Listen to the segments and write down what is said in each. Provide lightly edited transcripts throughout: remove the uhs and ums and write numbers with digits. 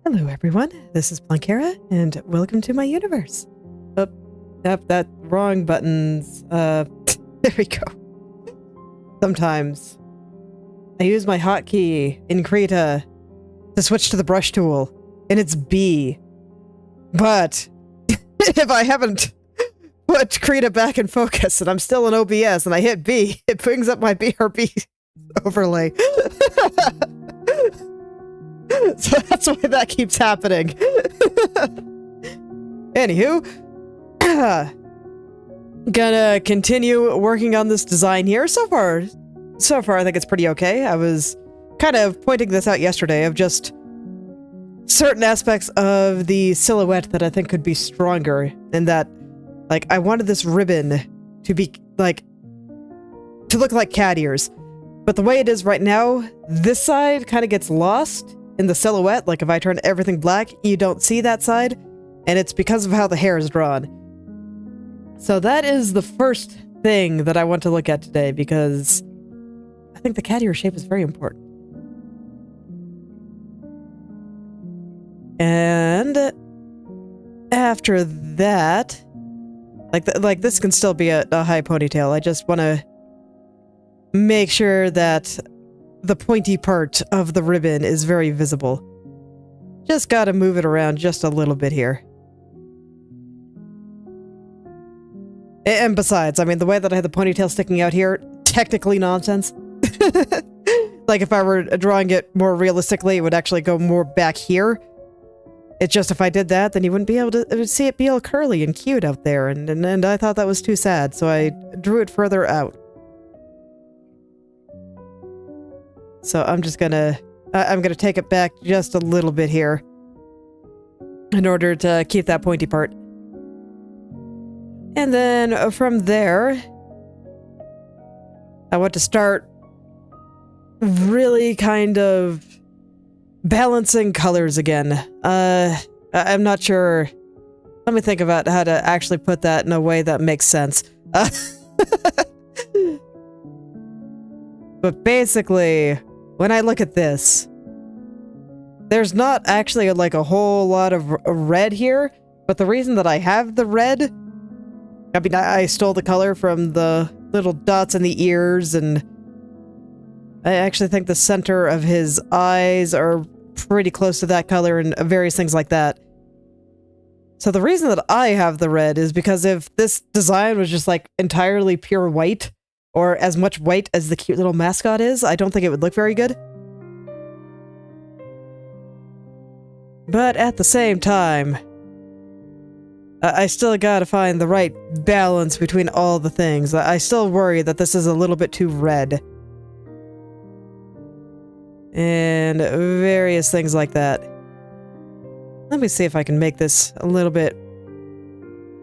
Hello everyone, this is Planckera, and welcome to my universe. Oh, that wrong buttons, there we go. Sometimes I use my hotkey in Krita to switch to the brush tool, and it's B. But if I haven't put Krita back in focus and I'm still in OBS and I hit B, it brings up my BRB overlay. So that's why that keeps happening. Anywho, gonna continue working on this design here. So far I think it's pretty okay. I was kind of pointing this out yesterday of just certain aspects of the silhouette that I think could be stronger, and that, like, I wanted this ribbon to be, like, to look like cat ears. But the way it is right now, this side kind of gets lost in the silhouette. Like, if I turn everything black, you don't see that side, and it's because of how the hair is drawn. So that is the first thing that I want to look at today, because I think the cat ear shape is very important. And after that, like this can still be a high ponytail. I just want to make sure that the pointy part of the ribbon is very visible. Just gotta move it around just a little bit here. And besides, I mean, the way that I had the ponytail sticking out here, technically nonsense. Like, if I were drawing it more realistically, it would actually go more back here. It's just if I did that, then you wouldn't be able to see it be all curly and cute out there, and I thought that was too sad, so I drew it further out. So I'm just gonna, I'm gonna take it back just a little bit here in order to keep that pointy part. And then from there, I want to start really kind of balancing colors again. I'm not sure. Let me think about how to actually put that in a way that makes sense. But basically, when I look at this, there's not actually like a whole lot of red here, but the reason that I have the red, I mean, I stole the color from the little dots in the ears, and I actually think the center of his eyes are pretty close to that color and various things like that. So the reason that I have the red is because if this design was just like entirely pure white, or as much white as the cute little mascot is, I don't think it would look very good. But at the same time, I still gotta find the right balance between all the things. I still worry that this is a little bit too red. And various things like that. Let me see if I can make this a little bit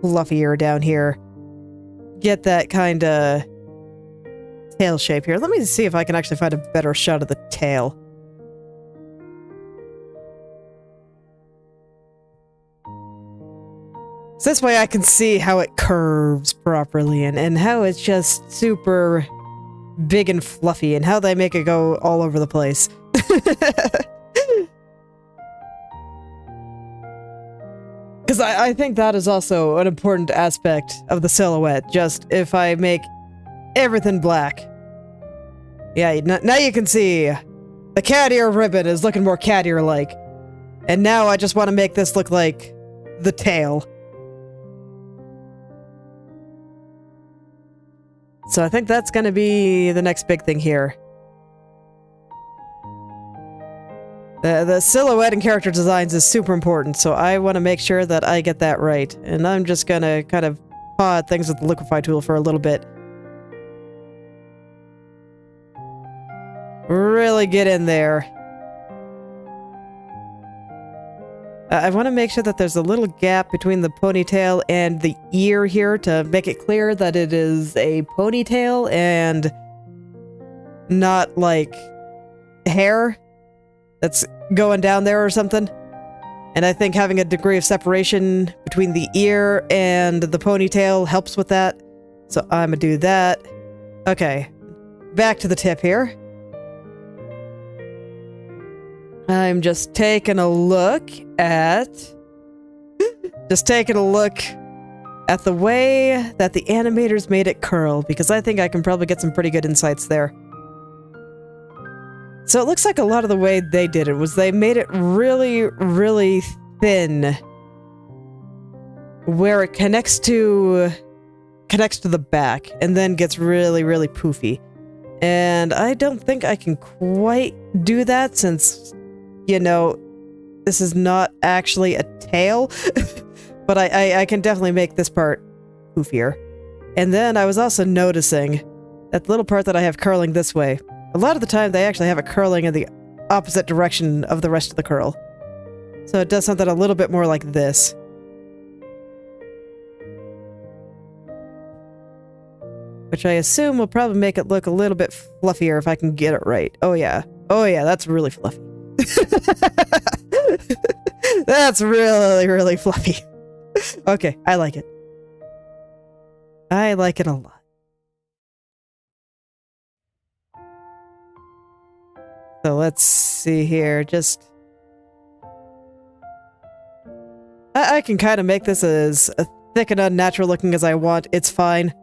fluffier down here. Get that kind of tail shape here. Let me see if I can actually find a better shot of the tail. So this way I can see how it curves properly, and how it's just super big and fluffy, and how they make it go all over the place. Because I think that is also an important aspect of the silhouette. Just if I make everything black. Yeah, now you can see the cat ear ribbon is looking more cat ear-like. And now I just want to make this look like the tail. So I think that's going to be the next big thing here. The silhouette and character designs is super important, so I want to make sure that I get that right. And I'm just going to kind of paw at things with the liquify tool for a little bit. Really get in there. I want to make sure that there's a little gap between the ponytail and the ear here to make it clear that it is a ponytail and not like hair that's going down there or something. And I think having a degree of separation between the ear and the ponytail helps with that. So I'm gonna do that. Okay, back to the tip here. I'm just taking a look at... just taking a look at the way that the animators made it curl, because I think I can probably get some pretty good insights there. So it looks like a lot of the way they did it was they made it really, really thin, where it connects to the back, and then gets really, really poofy. And I don't think I can quite do that since, you know, this is not actually a tail. But I can definitely make this part poofier. And then I was also noticing that the little part that I have curling this way, a lot of the time they actually have it curling in the opposite direction of the rest of the curl. So it does something a little bit more like this. Which I assume will probably make it look a little bit fluffier if I can get it right. Oh yeah. Oh yeah, that's really fluffy. That's really, really fluffy. Okay, I like it. I like it a lot. So let's see here, just... I can kind of make this as thick and unnatural looking as I want. It's fine.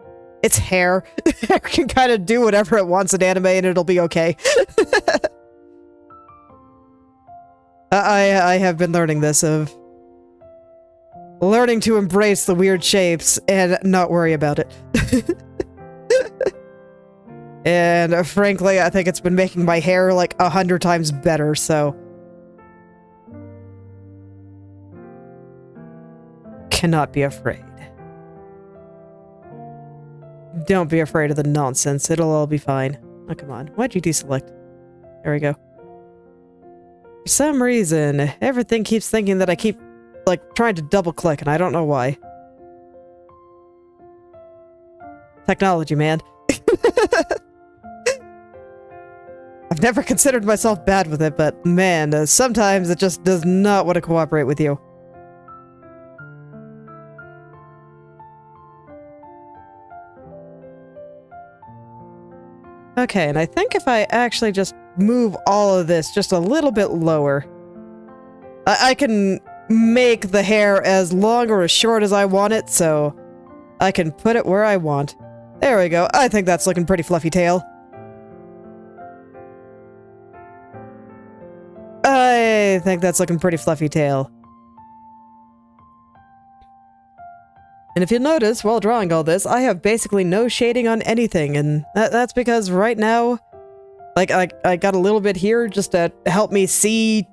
It's hair. Hair can kind of do whatever it wants in anime and it'll be okay. I have been learning this, of learning to embrace the weird shapes and not worry about it. And frankly, I think it's been making my hair like 100 times better, so... Cannot be afraid. Don't be afraid of the nonsense. It'll all be fine. Oh, come on. Why'd you deselect? There we go. For some reason, everything keeps thinking that I keep, like, trying to double-click, and I don't know why. Technology, man. I've never considered myself bad with it, but man, sometimes it just does not want to cooperate with you. Okay, and I think if I actually just move all of this just a little bit lower, I can make the hair as long or as short as I want it, so I can put it where I want. There we go. I think that's looking pretty fluffy tail. I think that's looking pretty fluffy tail. And if you'll notice, while drawing all this, I have basically no shading on anything, and that's because right now, like, I got a little bit here just to help me see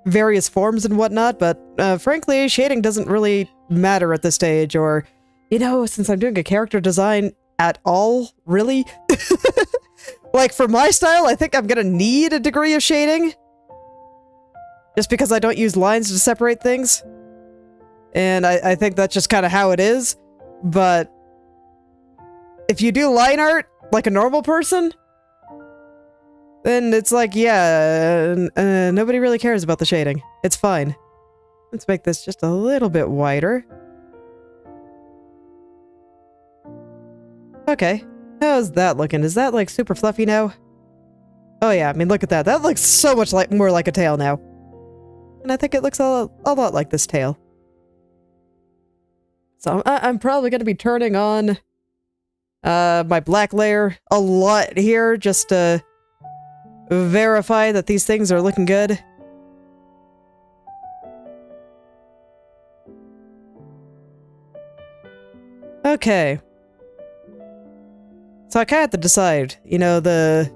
various forms and whatnot, but frankly, shading doesn't really matter at this stage, or, you know, since I'm doing a character design at all, really? Like, for my style, I think I'm gonna need a degree of shading, just because I don't use lines to separate things. And I think that's just kind of how it is. But if you do line art like a normal person, then it's like, yeah, nobody really cares about the shading. It's fine. Let's make this just a little bit wider. Okay. How's that looking? Is that like super fluffy now? Oh yeah, I mean, look at that. That looks so much like more like a tail now. And I think it looks a lot like this tail. So I'm probably going to be turning on my black layer a lot here just to verify that these things are looking good. Okay. So I kind of have to decide, you know, the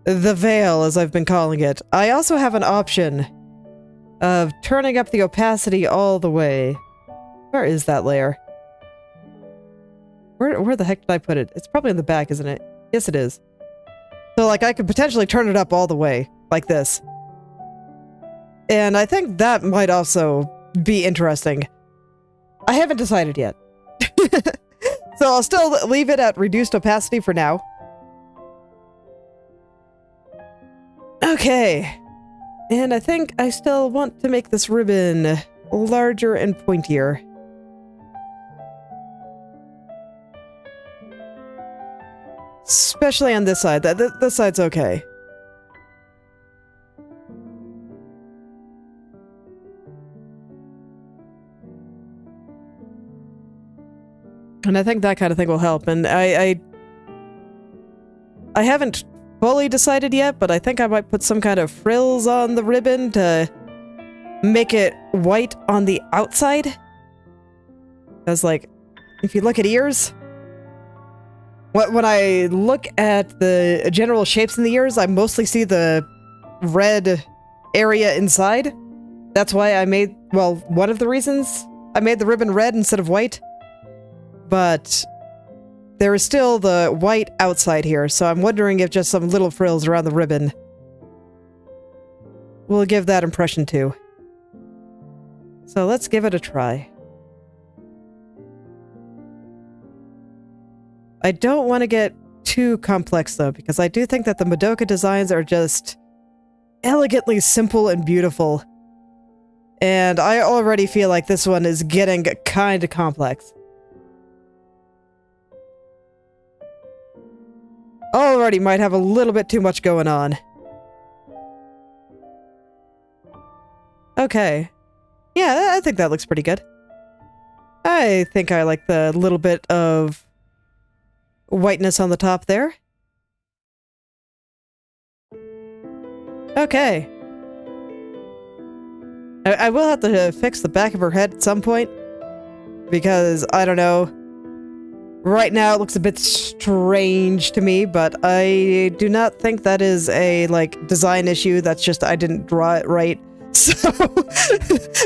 veil, as I've been calling it. I also have an option of turning up the opacity all the way. Where is that layer? Where the heck did I put it? It's probably in the back, isn't it? Yes, it is. So, like, I could potentially turn it up all the way, like this. And I think that might also be interesting. I haven't decided yet. So I'll still leave it at reduced opacity for now. Okay. And I think I still want to make this ribbon larger and pointier. Especially on this side. This side's okay. And I think that kind of thing will help. And I haven't fully decided yet, but I think I might put some kind of frills on the ribbon to make it white on the outside. Because, like, if you look at ears, when I look at the general shapes in the ears, I mostly see the red area inside. That's why I made, well, one of the reasons I made the ribbon red instead of white. But there is still the white outside here, so I'm wondering if just some little frills around the ribbon will give that impression too. So let's give it a try. I don't want to get too complex though, because I do think that the Madoka designs are just elegantly simple and beautiful. And I already feel like this one is getting kind of complex. Already might have a little bit too much going on. Okay. Yeah, I think that looks pretty good. I think I like the little bit of whiteness on the top there. Okay. I will have to fix the back of her head at some point, because, I don't know, right now it looks a bit strange to me, but I do not think that is a, like, design issue. That's just I didn't draw it right, so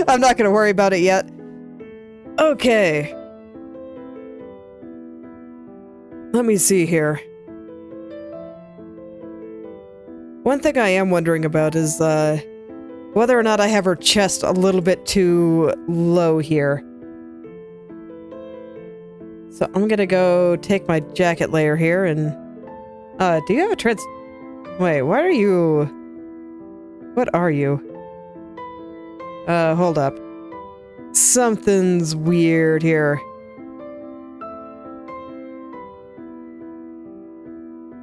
I'm not gonna worry about it yet. Okay. Let me see here. One thing I am wondering about is, whether or not I have her chest a little bit too low here. So I'm gonna go take my jacket layer here and... do you have a Wait, what are you... What are you? Hold up. Something's weird here.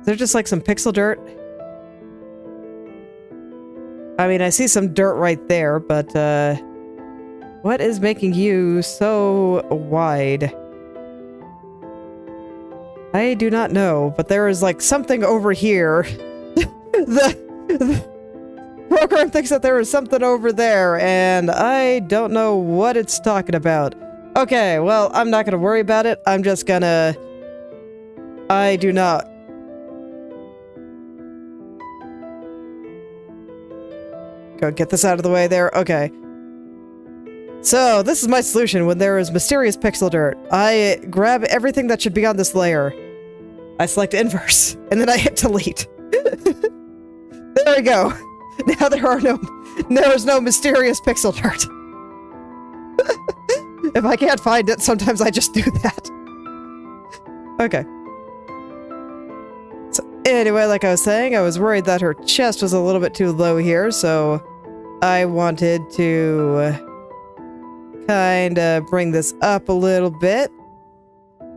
Is there just like some pixel dirt? I mean, I see some dirt right there, but, what is making you so wide? I do not know, but there is, like, something over here. the program thinks that there is something over there, and I don't know what it's talking about. Okay, well, I'm not gonna worry about it. I'm just gonna... I do not... Go get this out of the way there. Okay. So, this is my solution when there is mysterious pixel dirt. I grab everything that should be on this layer. I select inverse, and then I hit delete. There we go. Now there is no mysterious pixel dirt. If I can't find it, sometimes I just do that. Okay. Anyway, like I was saying, I was worried that her chest was a little bit too low here, so I wanted to kind of bring this up a little bit.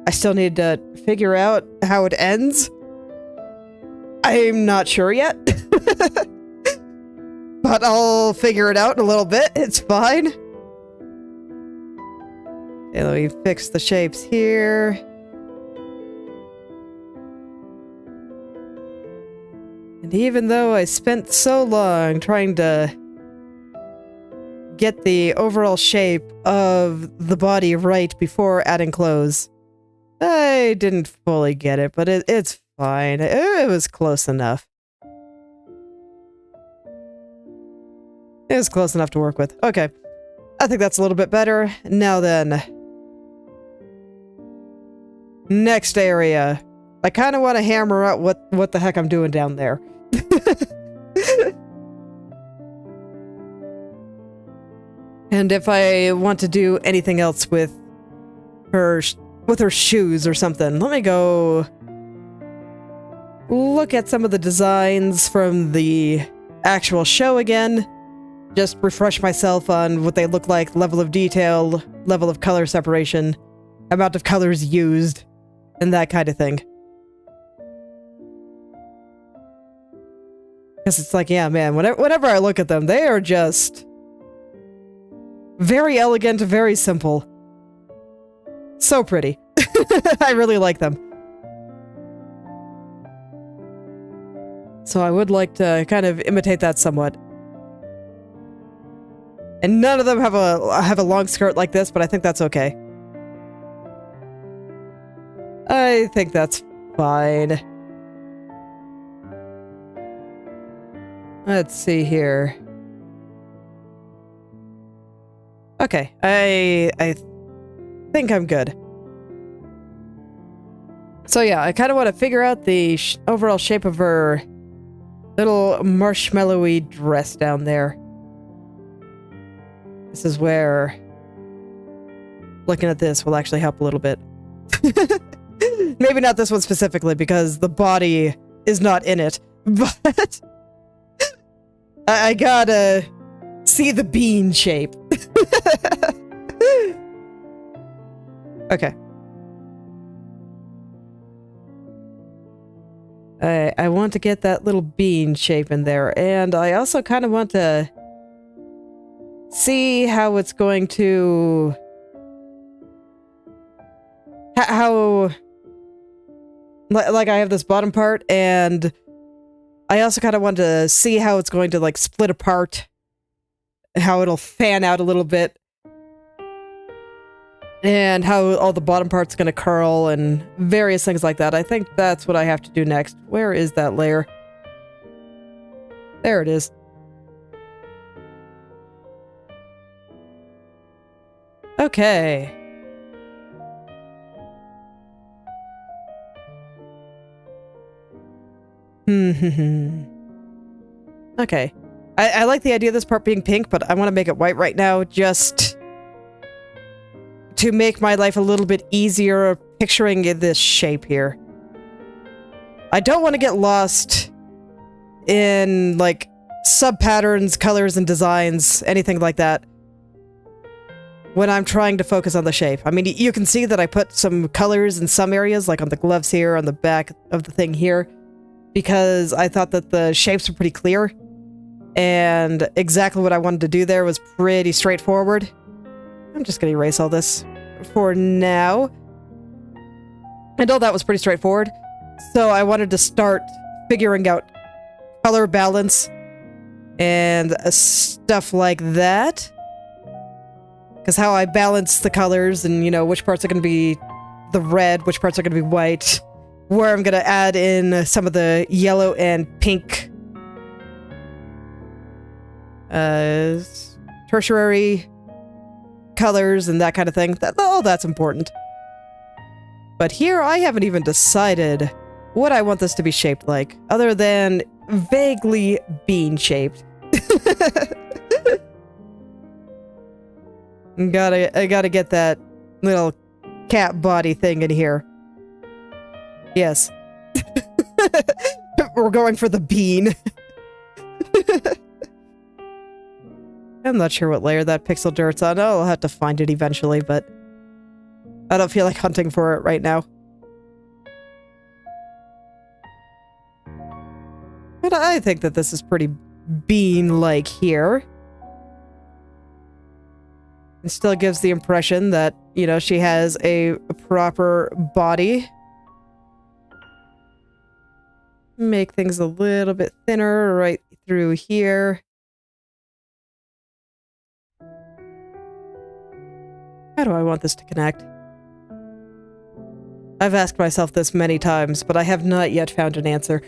I still need to figure out how it ends. I'm not sure yet. But I'll figure it out in a little bit. It's fine. Okay, let me fix the shapes here. And even though I spent so long trying to get the overall shape of the body right before adding clothes, I didn't fully get it, but it's fine. It was close enough. It was close enough to work with. Okay. I think that's a little bit better. Now then. Next area. I kind of want to hammer out what the heck I'm doing down there. And if I want to do anything else with her shoes or something, let me go look at some of the designs from the actual show again. Just refresh myself on what they look like, level of detail, level of color separation, amount of colors used, and that kind of thing. Because it's like, yeah, man, whenever I look at them, they are just very elegant, very simple. So pretty. I really like them. So I would like to kind of imitate that somewhat. And none of them have a long skirt like this, but I think that's okay. I think that's fine. Let's see here. Okay, I think I'm good. So yeah, I kind of want to figure out the overall shape of her little marshmallowy dress down there. This is where looking at this will actually help a little bit. Maybe not this one specifically, because the body is not in it, but I gotta see the bean shape. Okay. I want to get that little bean shape in there, and I also kind of want to see how it's going to... How... Like, I have this bottom part, and I also kind of want to see how it's going to, like, split apart, how it'll fan out a little bit, and how all the bottom part's going to curl, and various things like that. I think that's what I have to do next. Where is that layer? There it is. Okay. Okay. I like the idea of this part being pink, but I want to make it white right now, just to make my life a little bit easier picturing this shape here. I don't want to get lost in, like, sub-patterns, colors, and designs, anything like that, when I'm trying to focus on the shape. I mean, you can see that I put some colors in some areas, like on the gloves here, on the back of the thing here, because I thought that the shapes were pretty clear, and exactly what I wanted to do there was pretty straightforward. I'm just gonna erase all this for now. And all that was pretty straightforward, so I wanted to start figuring out color balance and stuff like that. Because how I balance the colors and, you know, which parts are going to be the red, which parts are going to be white, where I'm going to add in some of the yellow and pink tertiary colors and that kind of thing. All that's important. But here I haven't even decided what I want this to be shaped like, other than vaguely bean-shaped. I gotta get that little cat body thing in here. Yes. We're going for the bean. I'm not sure what layer that pixel dirt's on. I'll have to find it eventually, but I don't feel like hunting for it right now. But I think that this is pretty bean-like here. It still gives the impression that, you know, she has a proper body. Make things a little bit thinner right through here. How do I want this to connect? I've asked myself this many times, but I have not yet found an answer.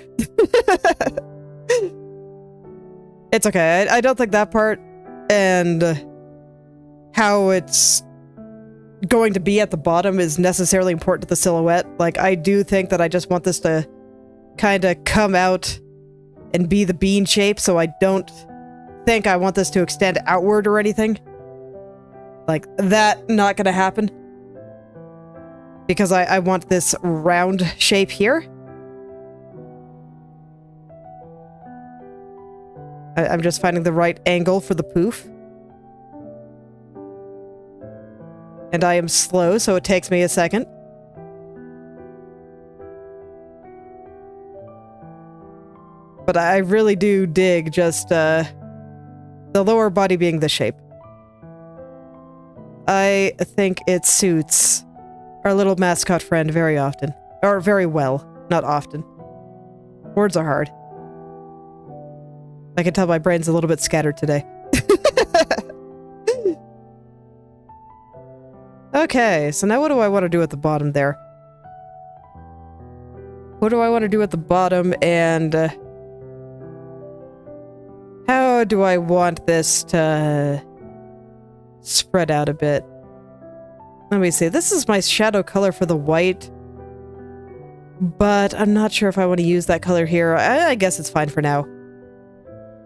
It's okay. I don't think that part and how it's going to be at the bottom is necessarily important to the silhouette. Like, I do think that I just want this to kind of come out and be the bean shape, so I don't think I want this to extend outward or anything. Like, that not gonna happen. Because I want this round shape here. I'm just finding the right angle for the poof. And I am slow, so it takes me a second. But I really do dig just the lower body being the shape. I think it suits our little mascot friend very often. Or very well, not often. Words are hard. I can tell my brain's a little bit scattered today. Okay, so now what do I want to do at the bottom there? What do I want to do at the bottom, and how do I want this to spread out a bit? Let me see. This is my shadow color for the white, but I'm not sure if I want to use that color here. I guess it's fine for now.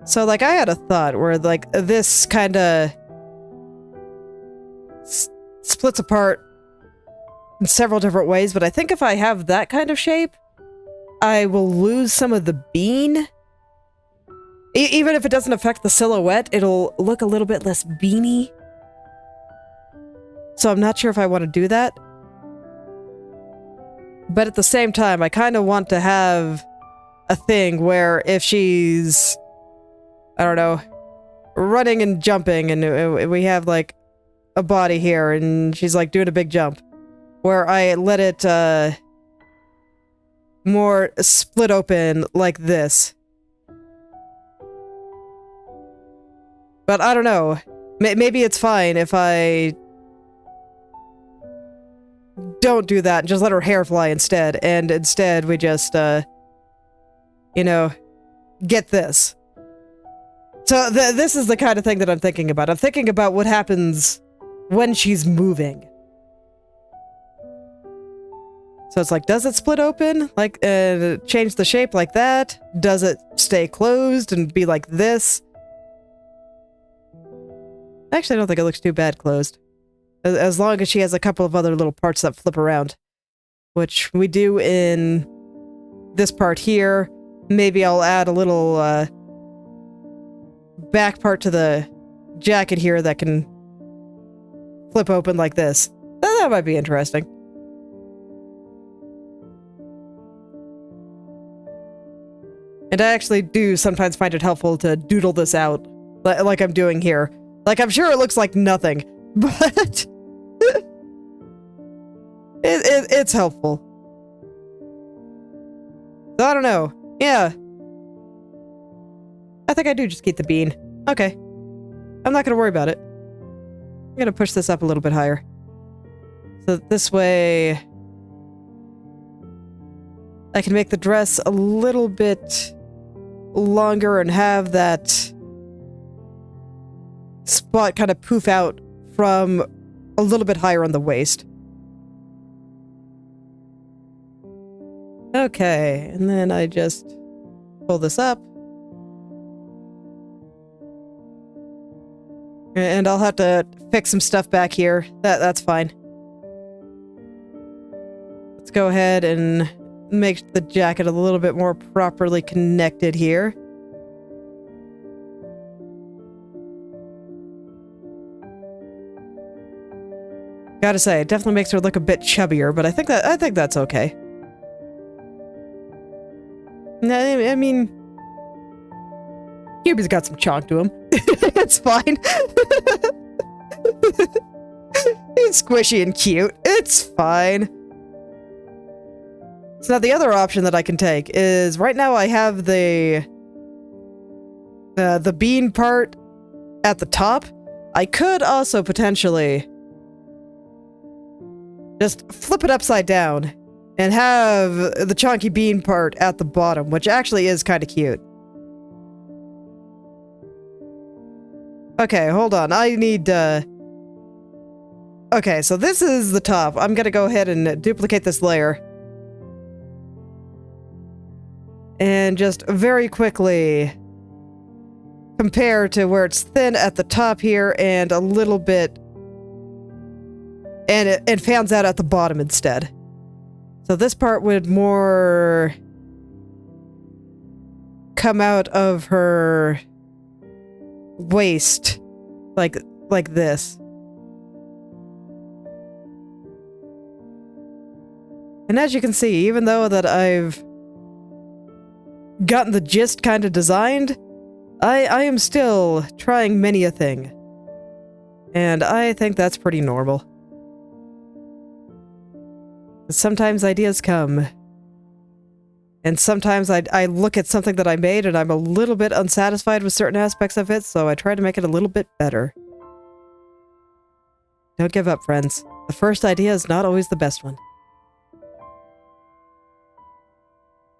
So, like, I had a thought where, like, this kind of splits apart in several different ways, but I think if I have that kind of shape, I will lose some of the bean. Even if it doesn't affect the silhouette, it'll look a little bit less beany. So I'm not sure if I want to do that. But at the same time, I kind of want to have a thing where if she's, I don't know, running and jumping, and we have, like, a body here, and she's, like, doing a big jump, where I let it, more split open like this. But I don't know. Maybe it's fine if I don't do that and just let her hair fly instead, and instead we just, you know, get this. So this is the kind of thing that I'm thinking about. I'm thinking about what happens when she's moving. So it's like, does it split open? Like, change the shape like that? Does it stay closed and be like this? Actually, I don't think it looks too bad closed. As long as she has a couple of other little parts that flip around. Which we do in this part here. Maybe I'll add a little back part to the jacket here that can flip open like this. That might be interesting. And I actually do sometimes find it helpful to doodle this out, like I'm doing here. Like, I'm sure it looks like nothing, but it's helpful. So I don't know. Yeah. I think I do just keep the bean. Okay. I'm not gonna worry about it. I'm gonna push this up a little bit higher. So this way I can make the dress a little bit longer and have that spot kind of poof out from a little bit higher on the waist. Okay, and then I just pull this up. And I'll have to fix some stuff back here. That's fine. Let's go ahead and make the jacket a little bit more properly connected here. Gotta say, it definitely makes her look a bit chubbier, but I think that's okay. I mean, Kyubey's got some chonk to him. It's fine. He's squishy and cute. It's fine. So now the other option that I can take is, right now I have the bean part at the top. I could also potentially just flip it upside down and have the chunky bean part at the bottom, which actually is kind of cute. Okay, hold on. I need, okay, so this is the top. I'm gonna go ahead and duplicate this layer. And just very quickly compare to where it's thin at the top here and a little bit, and it fans out at the bottom instead. So this part would more come out of her waist, like this. And as you can see, even though that I've gotten the gist kind of designed, I am still trying many a thing. And I think that's pretty normal. Sometimes ideas come. And sometimes I look at something that I made and I'm a little bit unsatisfied with certain aspects of it, so I try to make it a little bit better. Don't give up, friends. The first idea is not always the best one.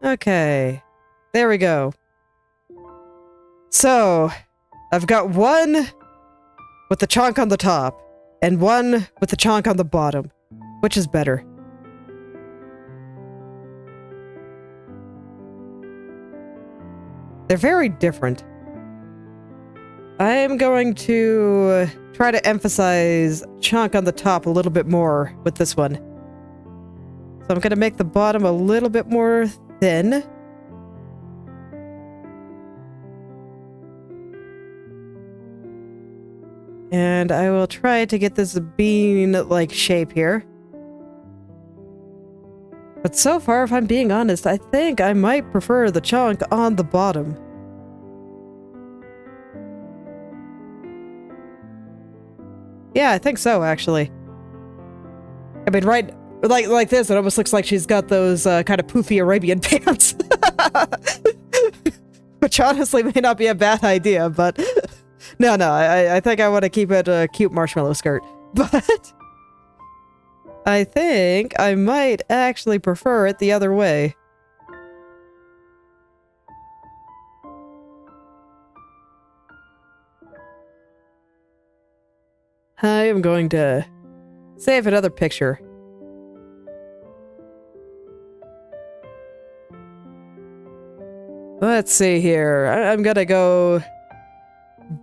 Okay. There we go. So, I've got one with the chunk on the top, and one with the chunk on the bottom. Which is better? They're very different. I'm going to try to emphasize chunk on the top a little bit more with this one. So I'm going to make the bottom a little bit more thin. And I will try to get this bean-like shape here. But so far, if I'm being honest, I think I might prefer the chunk on the bottom. Yeah, I think so, actually. I mean, right, like this, it almost looks like she's got those kind of poofy Arabian pants. Which honestly may not be a bad idea, but... No, I think I want to keep it a cute marshmallow skirt. But... I think I might actually prefer it the other way. I am going to save another picture. Let's see here. I'm gonna go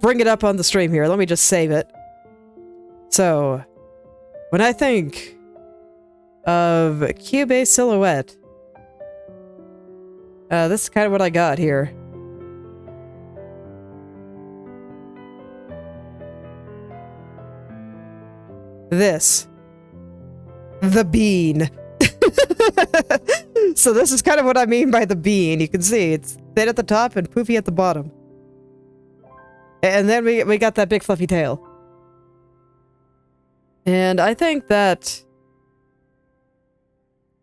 bring it up on the stream here. Let me just save it. So, when I think of Kyubey silhouette, this is kind of what I got here. This. The bean. So this is kind of what I mean by the bean. You can see it's thin at the top and poofy at the bottom. And then we got that big fluffy tail. And I think that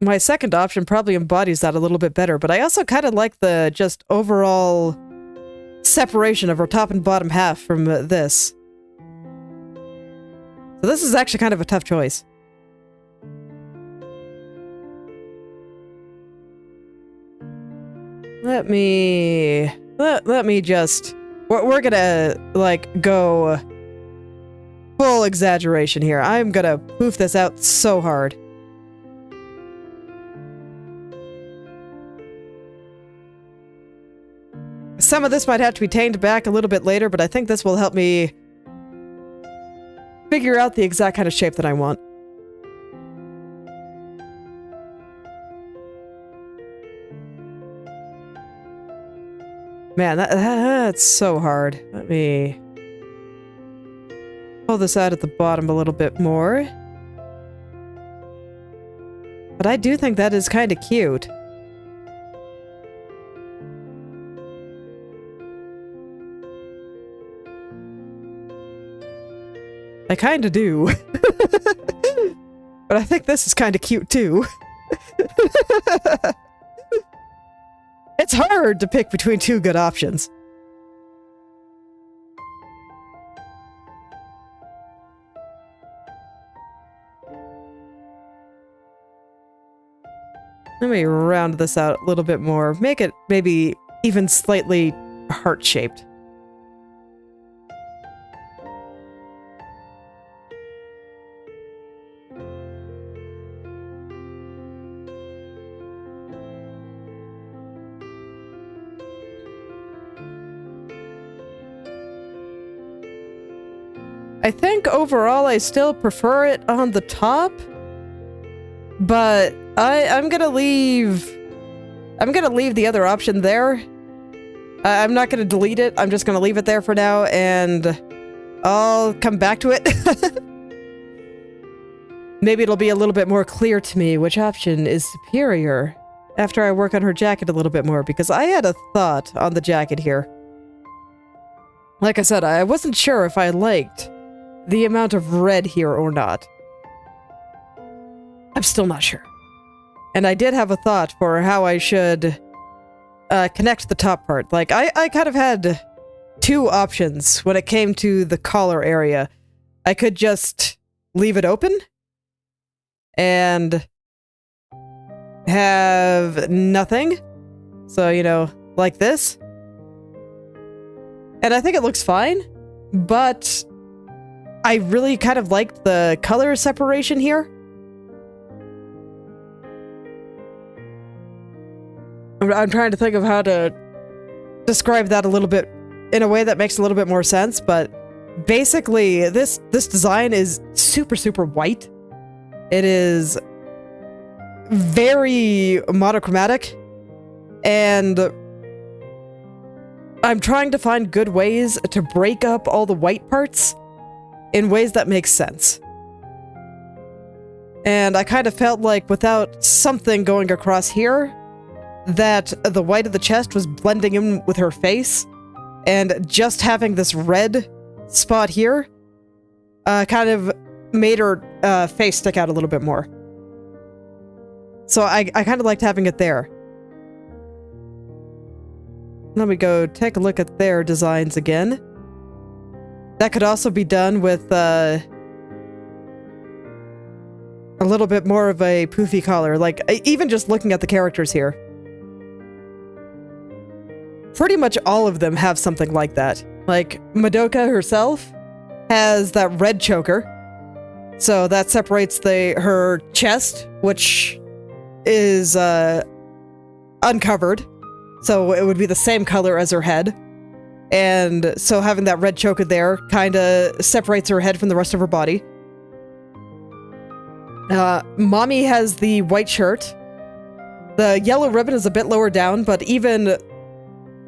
my second option probably embodies that a little bit better, but I also kind of like the just overall separation of her top and bottom half from this. So this is actually kind of a tough choice. Let me just... We're gonna, like, go full exaggeration here. I'm gonna poof this out so hard. Some of this might have to be tamed back a little bit later, but I think this will help me figure out the exact kind of shape that I want. Man, that's so hard. Let me pull this out at the bottom a little bit more. But I do think that is kind of cute. I kind of do. But I think this is kind of cute too. It's hard to pick between two good options. Let me round this out a little bit more. Make it maybe even slightly heart-shaped. I think overall I still prefer it on the top, but I'm gonna leave the other option there. I'm not gonna delete it. I'm just gonna leave it there for now, and I'll come back to it. Maybe it'll be a little bit more clear to me which option is superior after I work on her jacket a little bit more, because I had a thought on the jacket here. Like I said, I wasn't sure if I liked the amount of red here or not. I'm still not sure. And I did have a thought for how I should connect the top part. Like, I kind of had two options when it came to the collar area. I could just leave it open and have nothing. So, you know, like this. And I think it looks fine, but I really kind of liked the color separation here. I'm trying to think of how to describe that a little bit in a way that makes a little bit more sense, but basically this design is super, super white. It is very monochromatic, and I'm trying to find good ways to break up all the white parts in ways that make sense. And I kind of felt like without something going across here, that the white of the chest was blending in with her face, and just having this red spot here kind of made her face stick out a little bit more. So I kind of liked having it there. Let me go take a look at their designs again. That could also be done with a little bit more of a poofy collar, like even just looking at the characters here. Pretty much all of them have something like that. Like, Madoka herself has that red choker. So that separates her chest, which is uncovered. So it would be the same color as her head. And so having that red choker there kind of separates her head from the rest of her body. Mommy has the white shirt. The yellow ribbon is a bit lower down, but even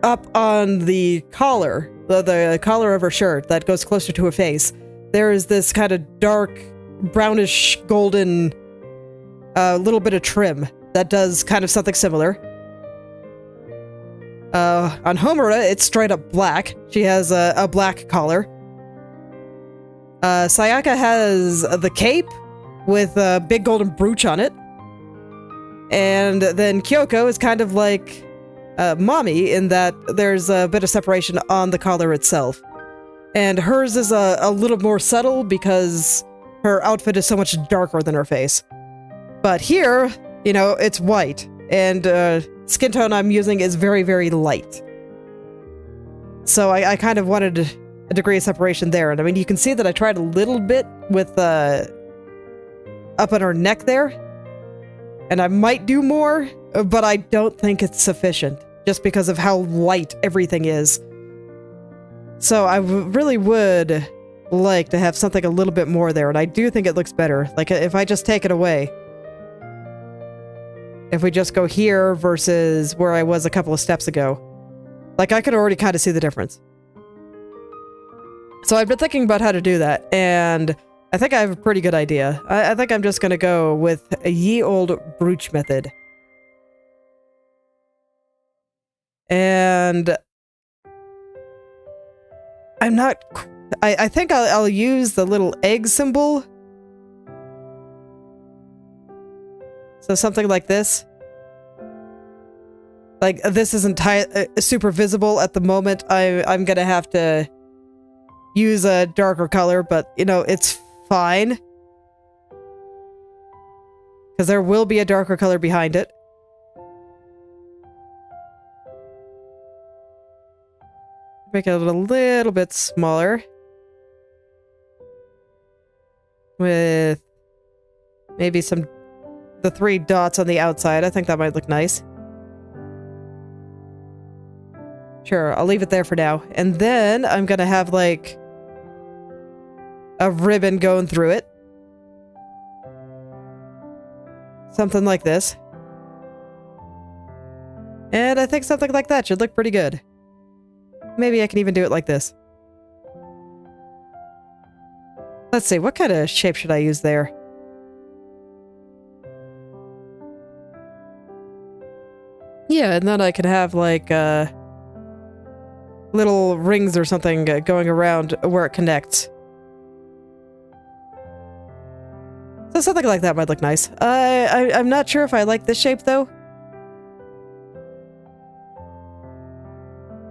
up on the collar, the collar of her shirt that goes closer to her face, there is this kind of dark, brownish, golden, little bit of trim that does kind of something similar. On Homura, it's straight up black. She has a black collar. Sayaka has the cape with a big golden brooch on it. And then Kyoko is kind of like Mommy in that there's a bit of separation on the collar itself. And hers is a little more subtle because her outfit is so much darker than her face. But here, you know, it's white, and skin tone I'm using is very, very light. So I kind of wanted a degree of separation there. And I mean, you can see that I tried a little bit with up on her neck there. And I might do more, but I don't think it's sufficient, just because of how light everything is. So I really would like to have something a little bit more there, and I do think it looks better. Like, if I just take it away. If we just go here versus where I was a couple of steps ago. Like, I could already kind of see the difference. So I've been thinking about how to do that, and I think I have a pretty good idea. I think I'm just going to go with a ye old brooch method. And I'm not... I think I'll use the little egg symbol. So something like this. Like, this isn't super visible at the moment. I'm going to have to use a darker color, but, you know, it's fine. Because there will be a darker color behind it. Make it a little bit smaller. With maybe the 3 dots on the outside. I think that might look nice. Sure, I'll leave it there for now. And then I'm gonna have, like, a ribbon going through it. Something like this. And I think something like that should look pretty good. Maybe I can even do it like this. Let's see, what kind of shape should I use there? Yeah, and then I could have, like, little rings or something going around where it connects. So something like that might look nice. I'm not sure if I like this shape, though.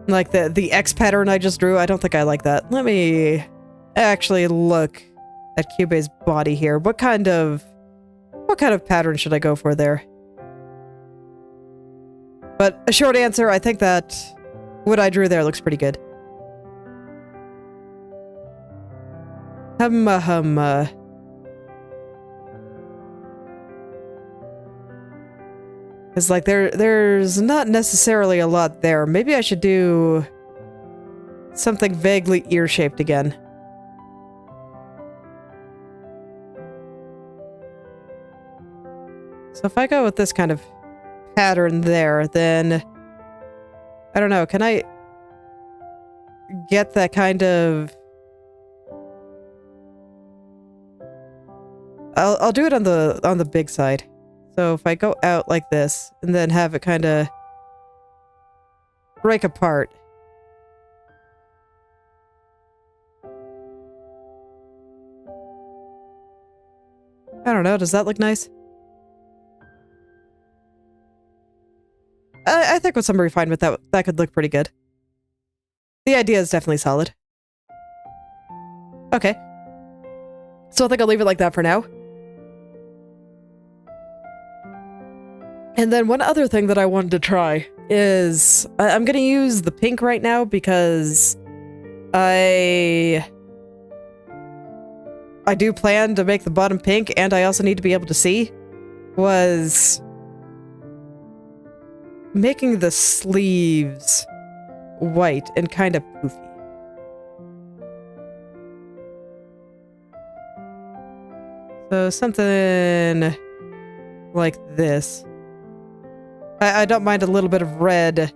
Like the X pattern I just drew, I don't think I like that. Let me actually look at Kyubey's body here. What kind of pattern should I go for there? But a short answer, I think that what I drew there looks pretty good. It's like there's not necessarily a lot there. Maybe I should do something vaguely ear-shaped again. So if I go with this kind of pattern there, then I don't know, can I get that kind of... I'll do it on the big side. So if I go out like this and then have it kind of break apart. I don't know, does that look nice? I think with some refinement that could look pretty good. The idea is definitely solid. Okay. So I think I'll leave it like that for now. And then one other thing that I wanted to try is I'm going to use the pink right now because I do plan to make the bottom pink, and I also need to be able to see was making the sleeves white and kind of poofy. So something like this. I don't mind a little bit of red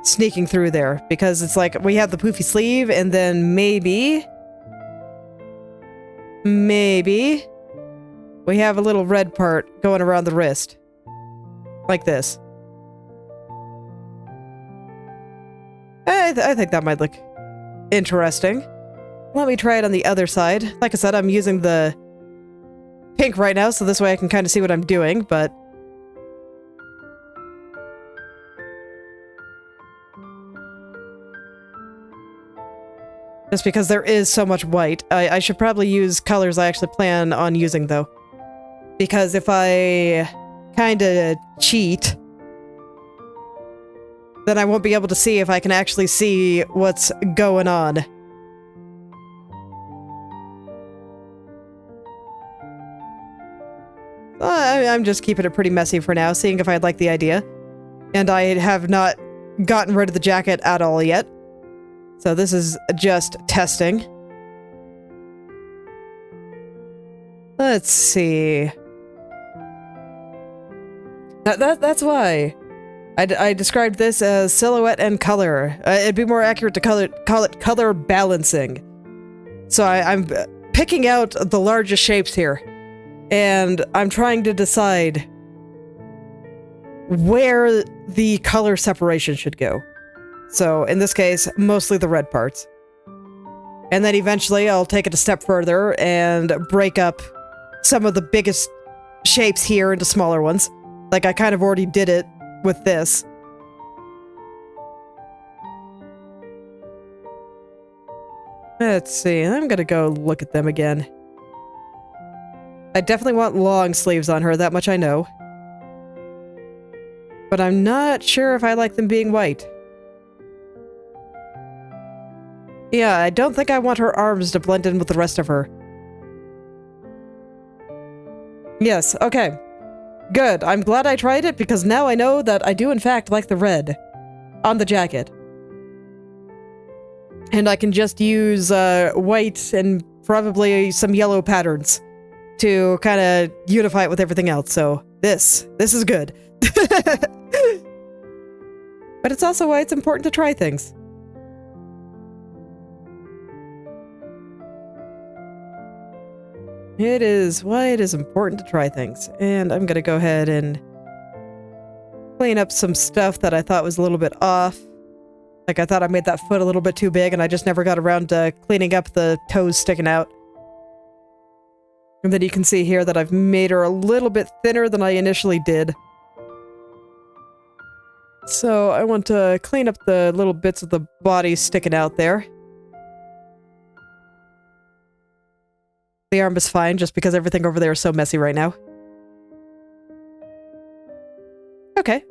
sneaking through there because it's like we have the poofy sleeve and then maybe we have a little red part going around the wrist. Like this. I think that might look interesting. Let me try it on the other side. Like I said, I'm using the pink right now, so this way I can kind of see what I'm doing, but... just because there is so much white, I should probably use colors I actually plan on using, though. Because if I kind of cheat, then I won't be able to see if I can actually see what's going on. I'm just keeping it pretty messy for now, seeing if I like the idea. And I have not gotten rid of the jacket at all yet. So this is just testing. Let's see. That's why I described this as silhouette and color. It'd be more accurate to call it color balancing. So I'm picking out the largest shapes here. And I'm trying to decide where the color separation should go. So, in this case, mostly the red parts. And then eventually I'll take it a step further and break up some of the biggest shapes here into smaller ones. Like I kind of already did it with this. Let's see, I'm gonna go look at them again. I definitely want long sleeves on her, that much I know. But I'm not sure if I like them being white. Yeah, I don't think I want her arms to blend in with the rest of her. Yes, okay. Good, I'm glad I tried it because now I know that I do in fact like the red on the jacket. And I can just use white and probably some yellow patterns to kind of unify it with everything else, so this is good. But it's also why it's important to try things. It is why it is important to try things. And I'm gonna go ahead and clean up some stuff that I thought was a little bit off. Like I thought I made that foot a little bit too big and I just never got around to cleaning up the toes sticking out. And then you can see here that I've made her a little bit thinner than I initially did. So I want to clean up the little bits of the body sticking out there. The arm is fine, just because everything over there is so messy right now. Okay.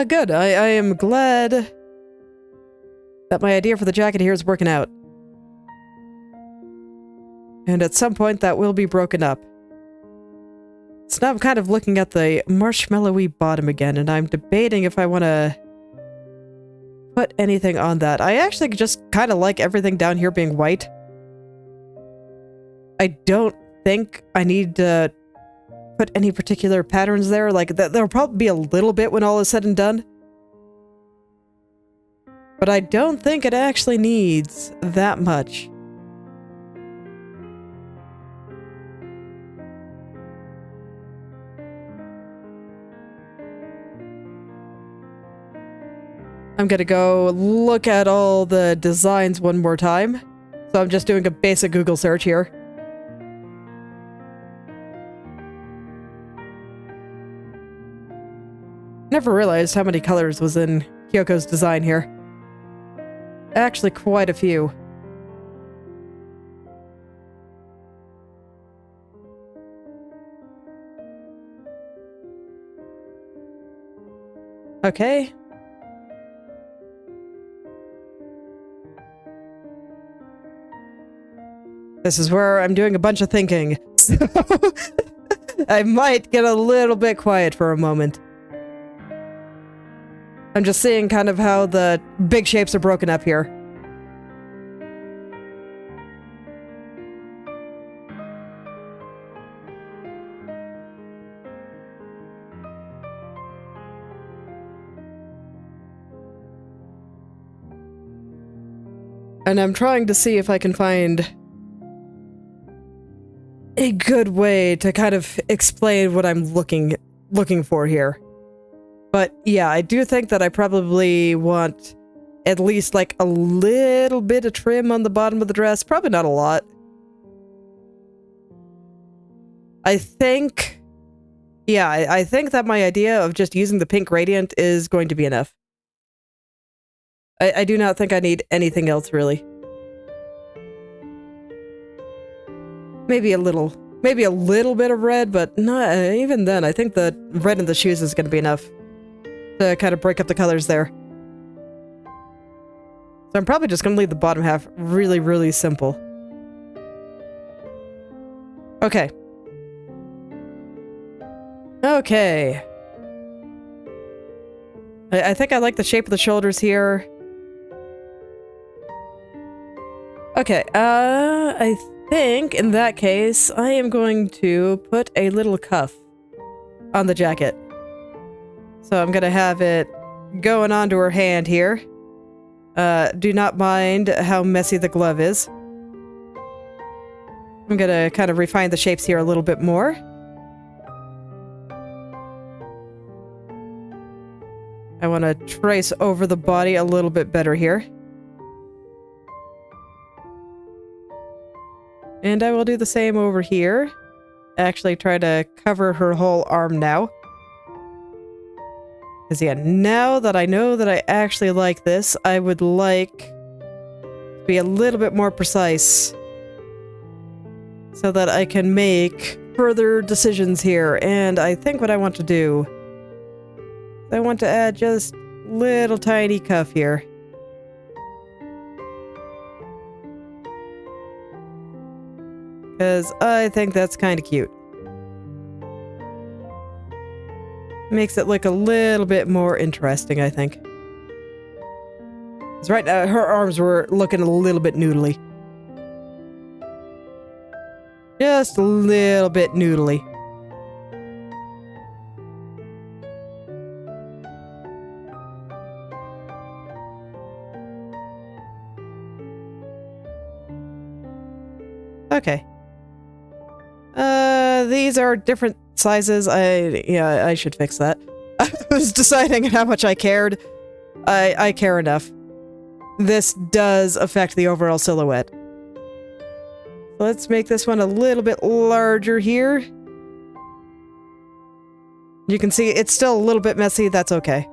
Good. I am glad that my idea for the jacket here is working out. And at some point that will be broken up. So now I'm kind of looking at the marshmallowy bottom again, and I'm debating if I want to put anything on that. I actually just kind of like everything down here being white. I don't think I need to put any particular patterns there. Like, there'll probably be a little bit when all is said and done. But I don't think it actually needs that much. I'm gonna go look at all the designs one more time. So I'm just doing a basic Google search here. Never realized how many colors was in Kyoko's design here. Actually, quite a few. Okay. This is where I'm doing a bunch of thinking, so I might get a little bit quiet for a moment. I'm just seeing kind of how the big shapes are broken up here. And I'm trying to see if I can find a good way to kind of explain what I'm looking for here. But yeah, I do think that I probably want at least like a little bit of trim on the bottom of the dress. Probably not a lot. I think that my idea of just using the pink gradient is going to be enough. I do not think I need anything else, really. Maybe a little bit of red, but not even then. I think the red in the shoes is going to be enough to kind of break up the colors there. So I'm probably just going to leave the bottom half really, really simple. Okay. Okay. I think I like the shape of the shoulders here. Okay, I think in that case, I am going to put a little cuff on the jacket. So I'm gonna have it going onto her hand here. Do not mind how messy the glove is. I'm gonna kind of refine the shapes here a little bit more. I want to trace over the body a little bit better here. And I will do the same over here. Actually try to cover her whole arm now. Because yeah, now that I know that I actually like this, I would like to be a little bit more precise. So that I can make further decisions here. And I think what I want to do, I want to add just little tiny cuff here. Because I think that's kind of cute. Makes it look a little bit more interesting, I think. Because right now, her arms were looking a little bit noodly. Just a little bit noodly. Okay. These are different sizes. I should fix that. I was deciding how much I cared. I care enough. This does affect the overall silhouette. let's make this one a little bit larger here. You can see it's still a little bit messy. That's okay.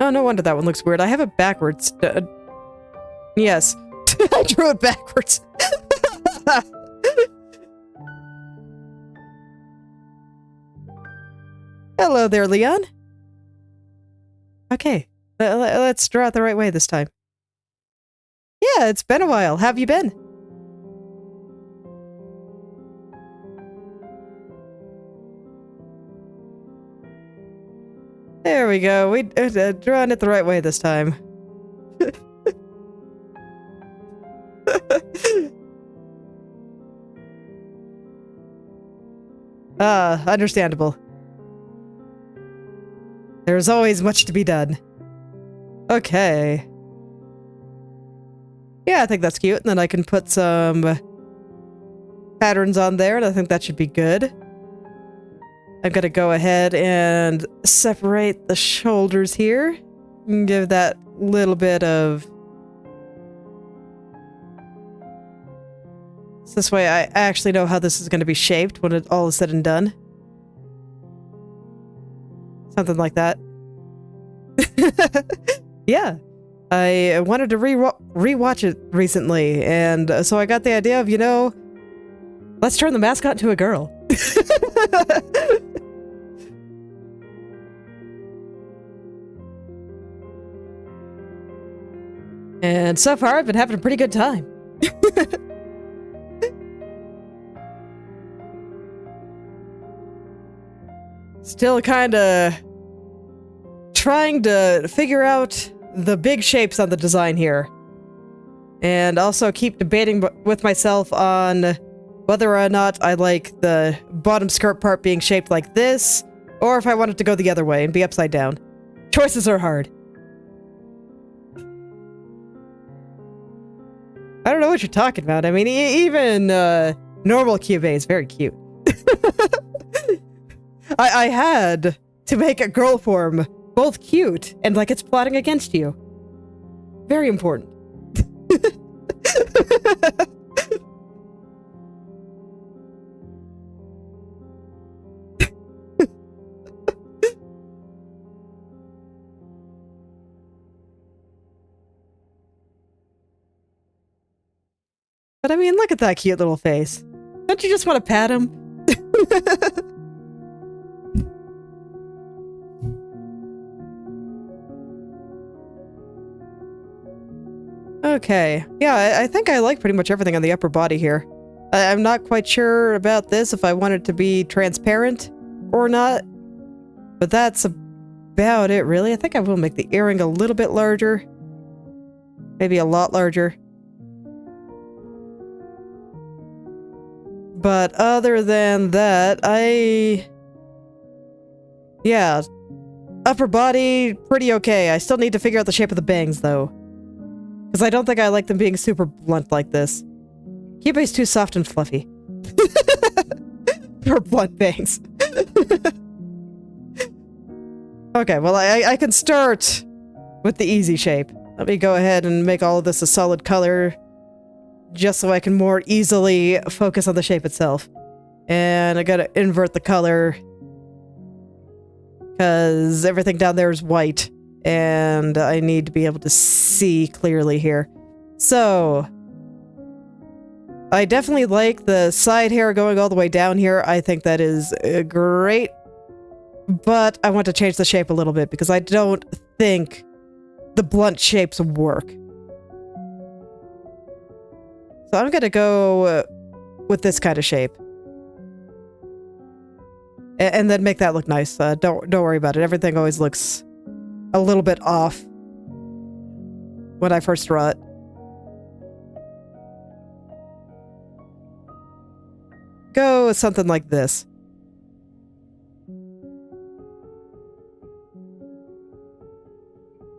Oh, no wonder that one looks weird. I have it backwards. Yes. I drew it backwards. Hello there, Leon. Okay, let's draw it the right way this time. Yeah, it's been a while. How have you been? There we go. We drawing it the right way this time. Understandable. There's always much to be done. Okay. Yeah, I think that's cute. And then I can put some patterns on there, and I think that should be good. I'm gonna go ahead and separate the shoulders here and give that little bit of... So this way I actually know how this is going to be shaped when it all is said and done. Something like that. Yeah. I wanted to rewatch it recently, and so I got the idea of, you know, let's turn the mascot into a girl. And so far, I've been having a pretty good time. Still kinda trying to figure out the big shapes on the design here. And also keep debating with myself on whether or not I like the bottom skirt part being shaped like this, or if I want it to go the other way and be upside down. Choices are hard. I don't know what you're talking about. I mean, even normal Kyubey is very cute. I had to make a girl form both cute and like it's plotting against you. Very important. But I mean, look at that cute little face. Don't you just want to pat him? Okay. Yeah, I think I like pretty much everything on the upper body here. I'm not quite sure about this, if I want it to be transparent or not. But that's about it, really. I think I will make the earring a little bit larger. Maybe a lot larger. But other than that, yeah. Upper body, pretty okay. I still need to figure out the shape of the bangs, though. Because I don't think I like them being super blunt like this. Kyubey's too soft and fluffy. For blunt bangs. Okay, well, I can start with the easy shape. Let me go ahead and make all of this a solid color, just so I can more easily focus on the shape itself. And I gotta invert the color, because everything down there is white, and I need to be able to see clearly here. So, I definitely like the side hair going all the way down here. I think that is great. But I want to change the shape a little bit, because I don't think the blunt shapes work. So I'm gonna go with this kind of shape. And then make that look nice. Don't worry about it. Everything always looks a little bit off when I first draw it. Go with something like this.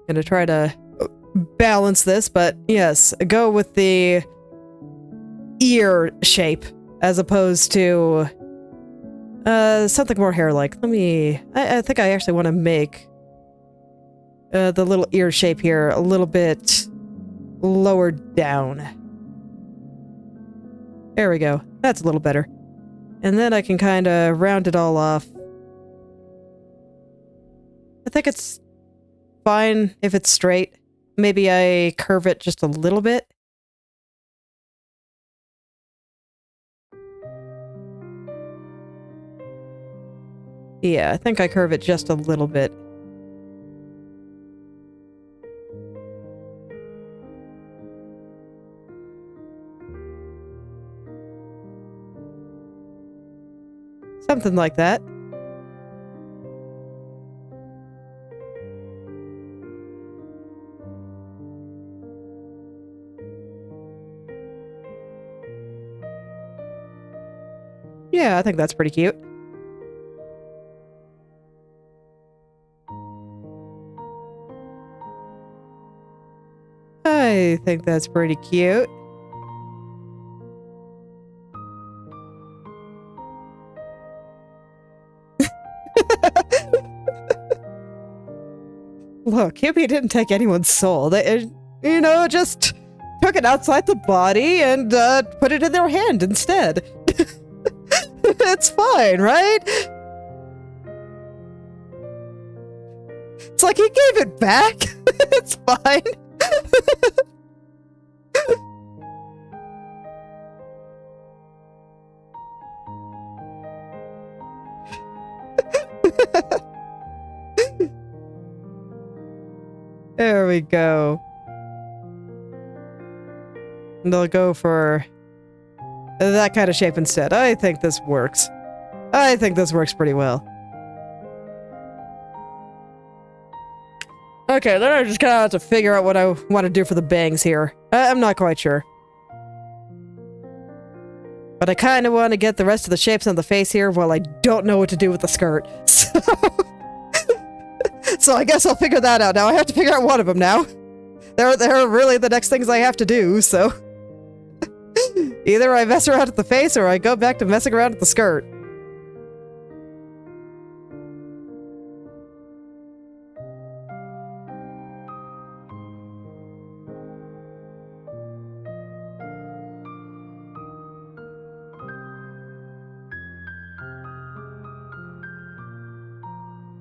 Gonna try to balance this, but yes, go with the ear shape as opposed to something more hair-like. I think I actually want to make the little ear shape here a little bit lower down. There we go. That's a little better. And then I can kind of round it all off. I think it's fine if it's straight. Maybe I curve it just a little bit. Yeah, I think I curve it just a little bit. Something like that. Yeah, I think that's pretty cute. I think that's pretty cute. Look, Kyubey didn't take anyone's soul. They, you know, just took it outside the body and put it in their hand instead. It's fine, right? It's like he gave it back. It's fine. There we go. And they'll go for that kind of shape instead. I think this works. I think this works pretty well. Okay, then I just kind of have to figure out what I want to do for the bangs here. I'm not quite sure. But I kind of want to get the rest of the shapes on the face here while I don't know what to do with the skirt. So I guess I'll figure that out now. I have to figure out one of them now. They're really the next things I have to do, so... Either I mess around with the face or I go back to messing around with the skirt.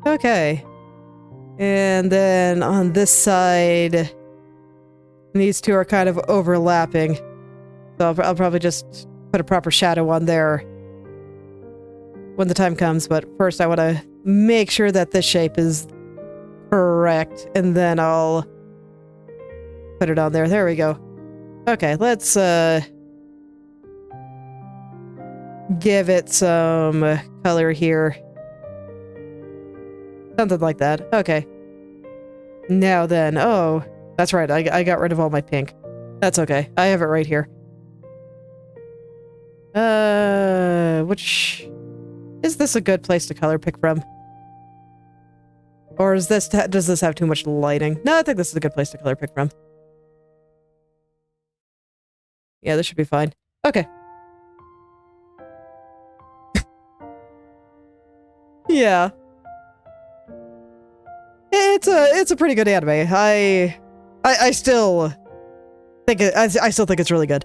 Okay. And then on this side, these two are kind of overlapping. So I'll probably just put a proper shadow on there when the time comes. But first I want to make sure that this shape is correct. And then I'll put it on there. There we go. Okay, let's give it some color here. Something like that. Okay. Now then. Oh, that's right. I got rid of all my pink. That's okay. I have it right here. Which... Is this a good place to color pick from? Or is this... Does this have too much lighting? No, I think this is a good place to color pick from. Yeah, this should be fine. Okay. Yeah. It's a pretty good anime. I still think I still think it's really good.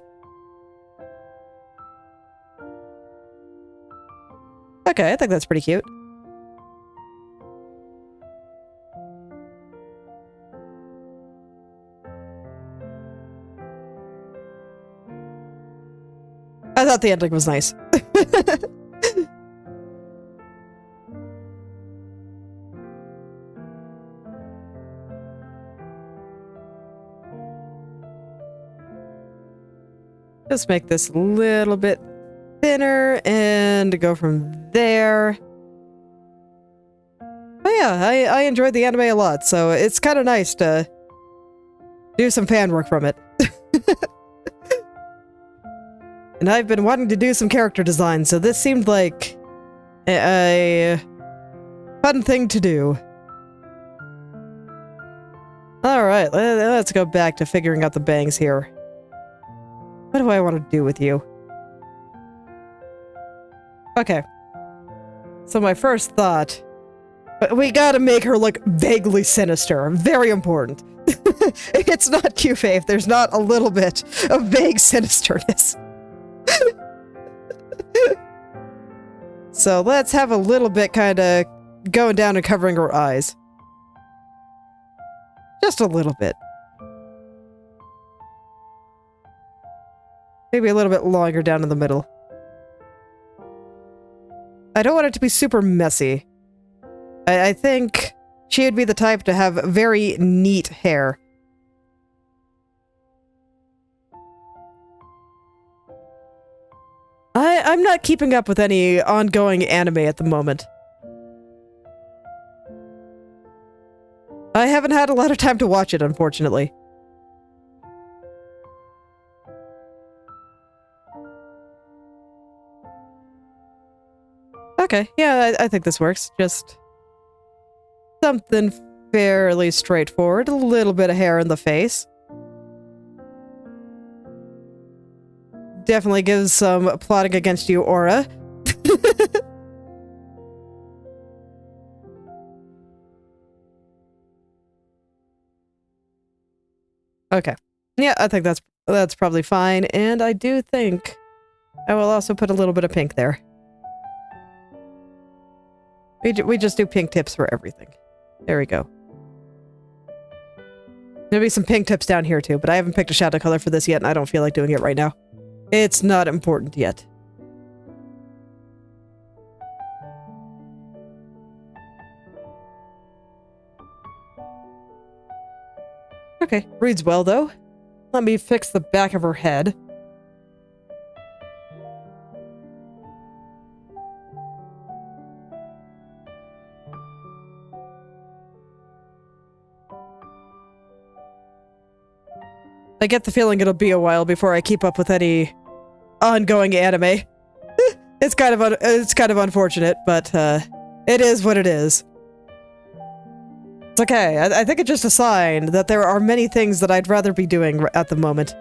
Okay, I think that's pretty cute. I thought the ending was nice. Just make this a little bit thinner and go from there. But yeah, I enjoyed the anime a lot, so it's kind of nice to do some fan work from it. And I've been wanting to do some character design, so this seemed like a fun thing to do. Alright, let's go back to figuring out the bangs here. What do I want to do with you? Okay. So my first thought... We gotta make her look vaguely sinister. Very important. It's not Kyubey if there's not a little bit of vague sinisterness. So let's have a little bit kind of going down and covering her eyes. Just a little bit. Maybe a little bit longer down in the middle. I don't want it to be super messy. I think she would be the type to have very neat hair. I'm not keeping up with any ongoing anime at the moment. I haven't had a lot of time to watch it, unfortunately. Okay, yeah, I think this works. Just something fairly straightforward. A little bit of hair in the face. Definitely gives some plotting against you aura. Okay. Yeah, I think that's probably fine, and I do think I will also put a little bit of pink there. We just do pink tips for everything. There we go. There'll be some pink tips down here too, but I haven't picked a shadow color for this yet, and I don't feel like doing it right now. It's not important yet. Okay, reads well though. Let me fix the back of her head. I get the feeling it'll be a while before I keep up with any ongoing anime. It's kind of unfortunate, but it is what it is. It's okay. I think it's just a sign that there are many things that I'd rather be doing at the moment.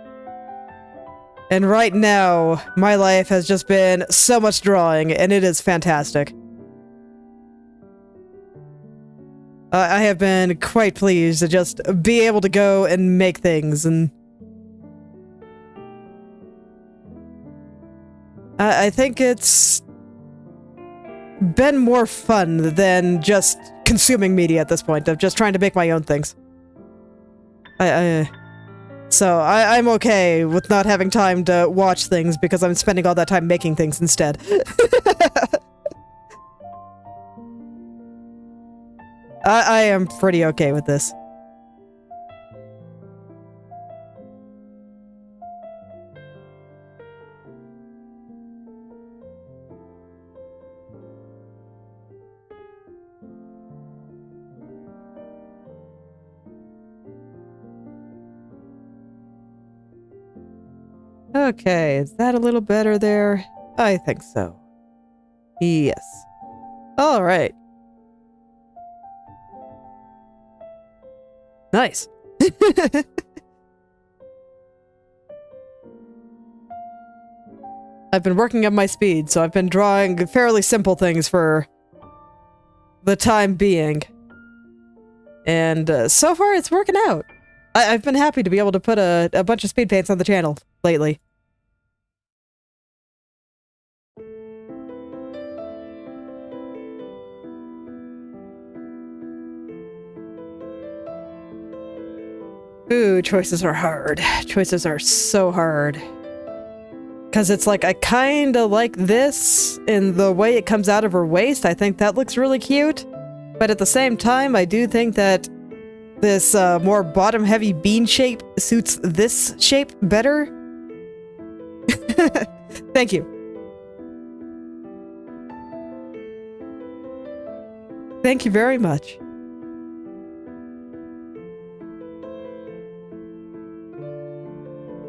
And right now, my life has just been so much drawing, and it is fantastic. I have been quite pleased to just be able to go and make things, and I think it's been more fun than just consuming media at this point, of just trying to make my own things. So I'm okay with not having time to watch things because I'm spending all that time making things instead. I am pretty okay with this. Okay, is that a little better there? I think so. Yes. All right. Nice. I've been working up my speed, so I've been drawing fairly simple things for the time being. And so far, it's working out. I've been happy to be able to put a bunch of speed paints on the channel lately. Ooh, choices are hard. Choices are so hard. Because it's like, I kind of like this in the way it comes out of her waist. I think that looks really cute. But at the same time, I do think that this more bottom-heavy bean shape suits this shape better. Thank you. Thank you very much.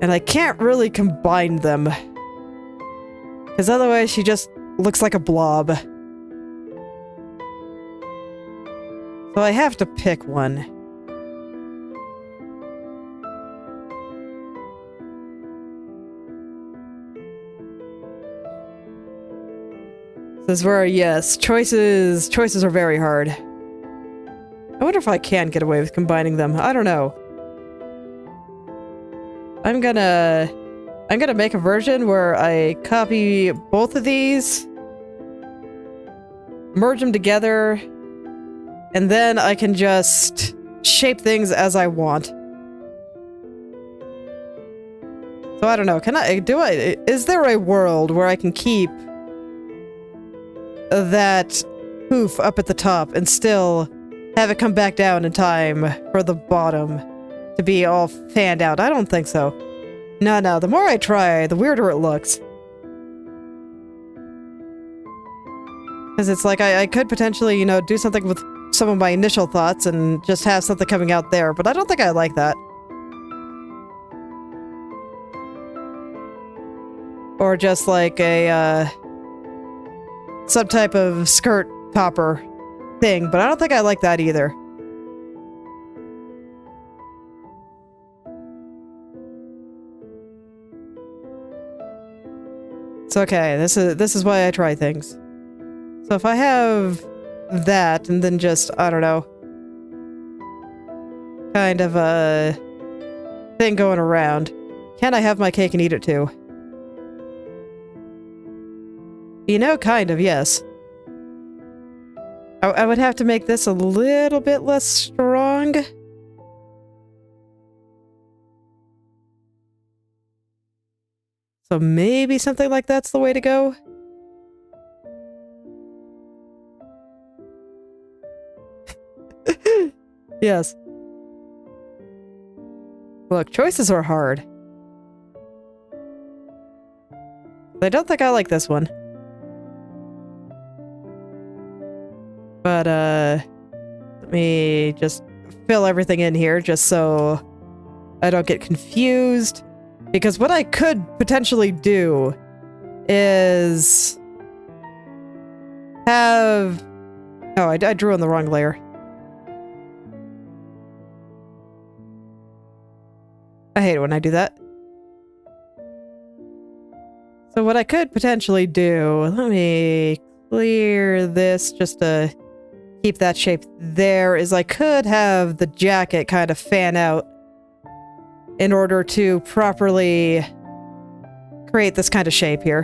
And I can't really combine them. Because otherwise she just looks like a blob. So I have to pick one. This is where, yes, choices are very hard. I wonder if I can get away with combining them. I don't know. I'm gonna make a version where I copy both of these, merge them together, and then I can just shape things as I want. So I don't know, is there a world where I can keep that poof up at the top and still have it come back down in time for the bottom to be all fanned out? I don't think so. No, the more I try, the weirder it looks. Because it's like I could potentially, you know, do something with some of my initial thoughts and just have something coming out there, but I don't think I like that. Or just like a, some type of skirt topper thing, but I don't think I like that either. It's okay, this is why I try things. So if I have that, and then just, I don't know, kind of a thing going around, can I have my cake and eat it too? You know, kind of, yes. I would have to make this a little bit less strong. So maybe something like that's the way to go. Yes. Look, choices are hard. I don't think I like this one. But, let me just fill everything in here just so I don't get confused. Because what I could potentially do is have... Oh, I drew on the wrong layer. I hate it when I do that. So what I could potentially do... Let me clear this just to keep that shape there, is I could have the jacket kind of fan out in order to properly create this kind of shape here.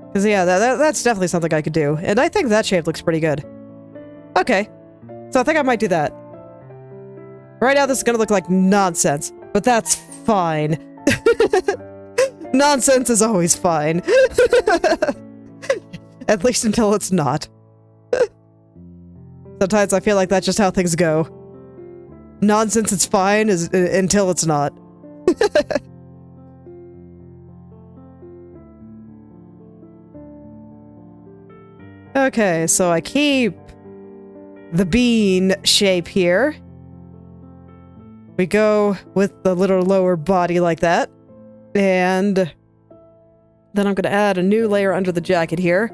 Because yeah, that's definitely something I could do. And I think that shape looks pretty good. Okay. So I think I might do that. Right now this is gonna look like nonsense, but that's fine. Nonsense is always fine. At least until it's not. Sometimes I feel like that's just how things go. Nonsense is fine until it's not. Okay, so I keep the bean shape here. We go with the little lower body like that. And then I'm gonna add a new layer under the jacket here.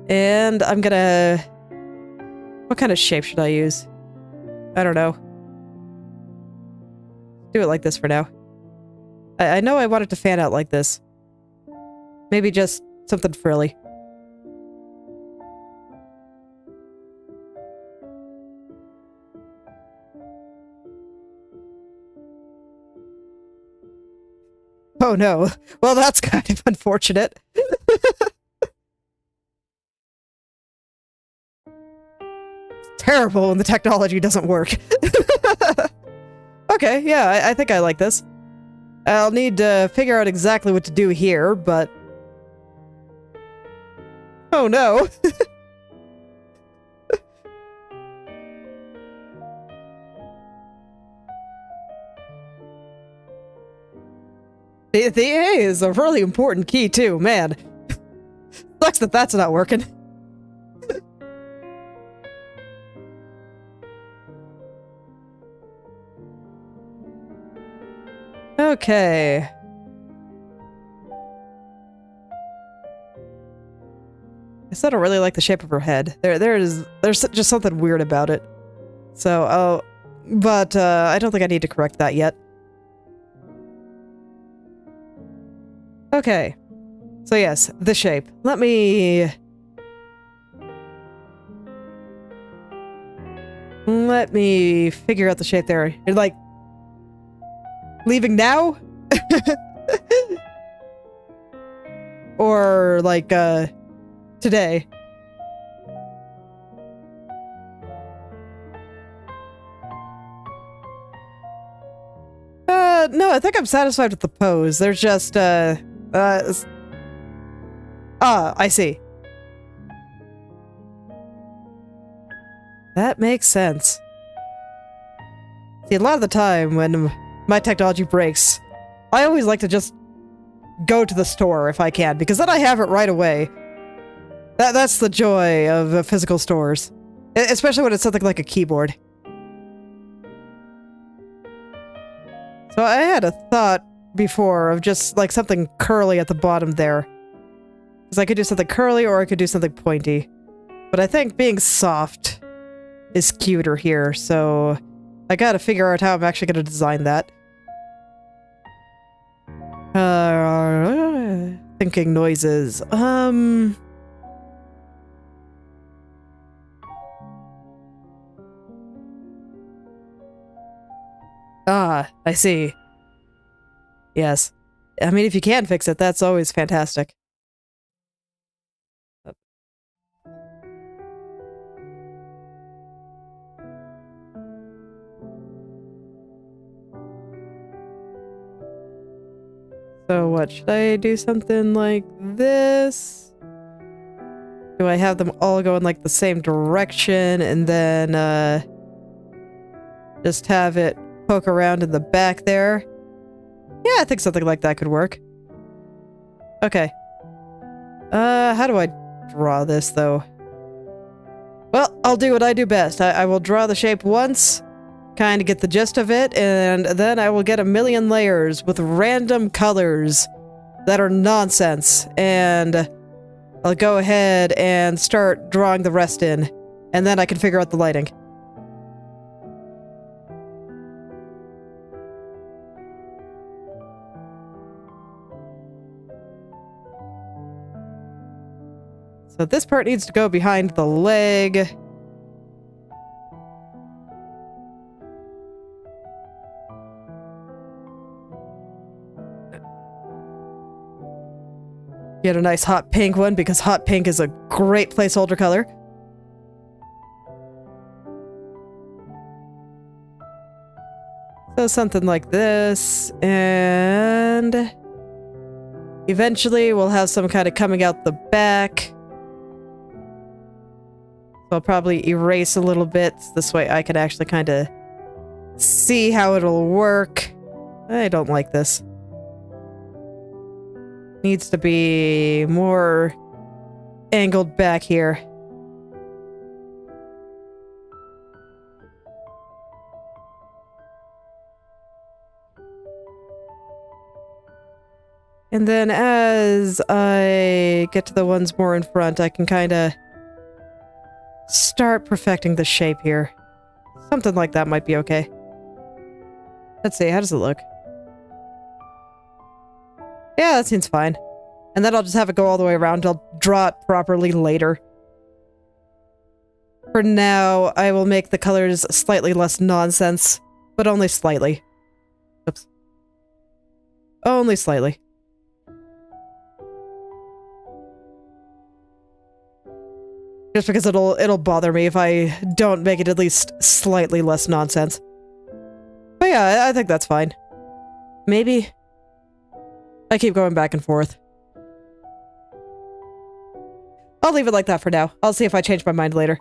And I'm gonna... What kind of shape should I use? I don't know. Do it like this for now. I know I want it to fan out like this. Maybe just something frilly. Oh no. Well, that's kind of unfortunate. Terrible when the technology doesn't work. Okay, yeah, I think I like this. I'll need to figure out exactly what to do here, but... Oh no! The A is a really important key too, man. Sucks that that's not working. Okay. I still don't really like the shape of her head. There's just something weird about it. So, but I don't think I need to correct that yet. Okay. So yes, the shape. Let me figure out the shape there. Like, leaving now? Or, like, today? No, I think I'm satisfied with the pose. There's just, I see. That makes sense. See, a lot of the time when my technology breaks, I always like to just go to the store if I can, because then I have it right away. That's the joy of physical stores. Especially when it's something like a keyboard. So I had a thought before of just like something curly at the bottom there. Because I could do something curly or I could do something pointy. But I think being soft is cuter here, so I gotta figure out how I'm actually gonna design that. Thinking noises. I see. Yes. I mean, if you can fix it, that's always fantastic. So what, should I do something like this? Do I have them all go in like the same direction and then just have it poke around in the back there? Yeah, I think something like that could work. Okay. How do I draw this though? Well, I'll do what I do best. I will draw the shape once, kind of get the gist of it, and then I will get a million layers with random colors that are nonsense, and I'll go ahead and start drawing the rest in, and then I can figure out the lighting. So this part needs to go behind the leg. Get a nice hot pink one, because hot pink is a great placeholder color. So something like this, and eventually we'll have some kind of coming out the back. So I'll probably erase a little bit, so this way I can actually kind of see how it'll work. I don't like this. Needs to be more angled back here. And then as I get to the ones more in front, I can kind of start perfecting the shape here. Something like that might be okay. Let's see, how does it look? Yeah, that seems fine. And then I'll just have it go all the way around. I'll draw it properly later. For now, I will make the colors slightly less nonsense, but only slightly. Oops. Only slightly. Just because it'll bother me if I don't make it at least slightly less nonsense. But yeah, I think that's fine. Maybe. I keep going back and forth. I'll leave it like that for now. I'll see if I change my mind later.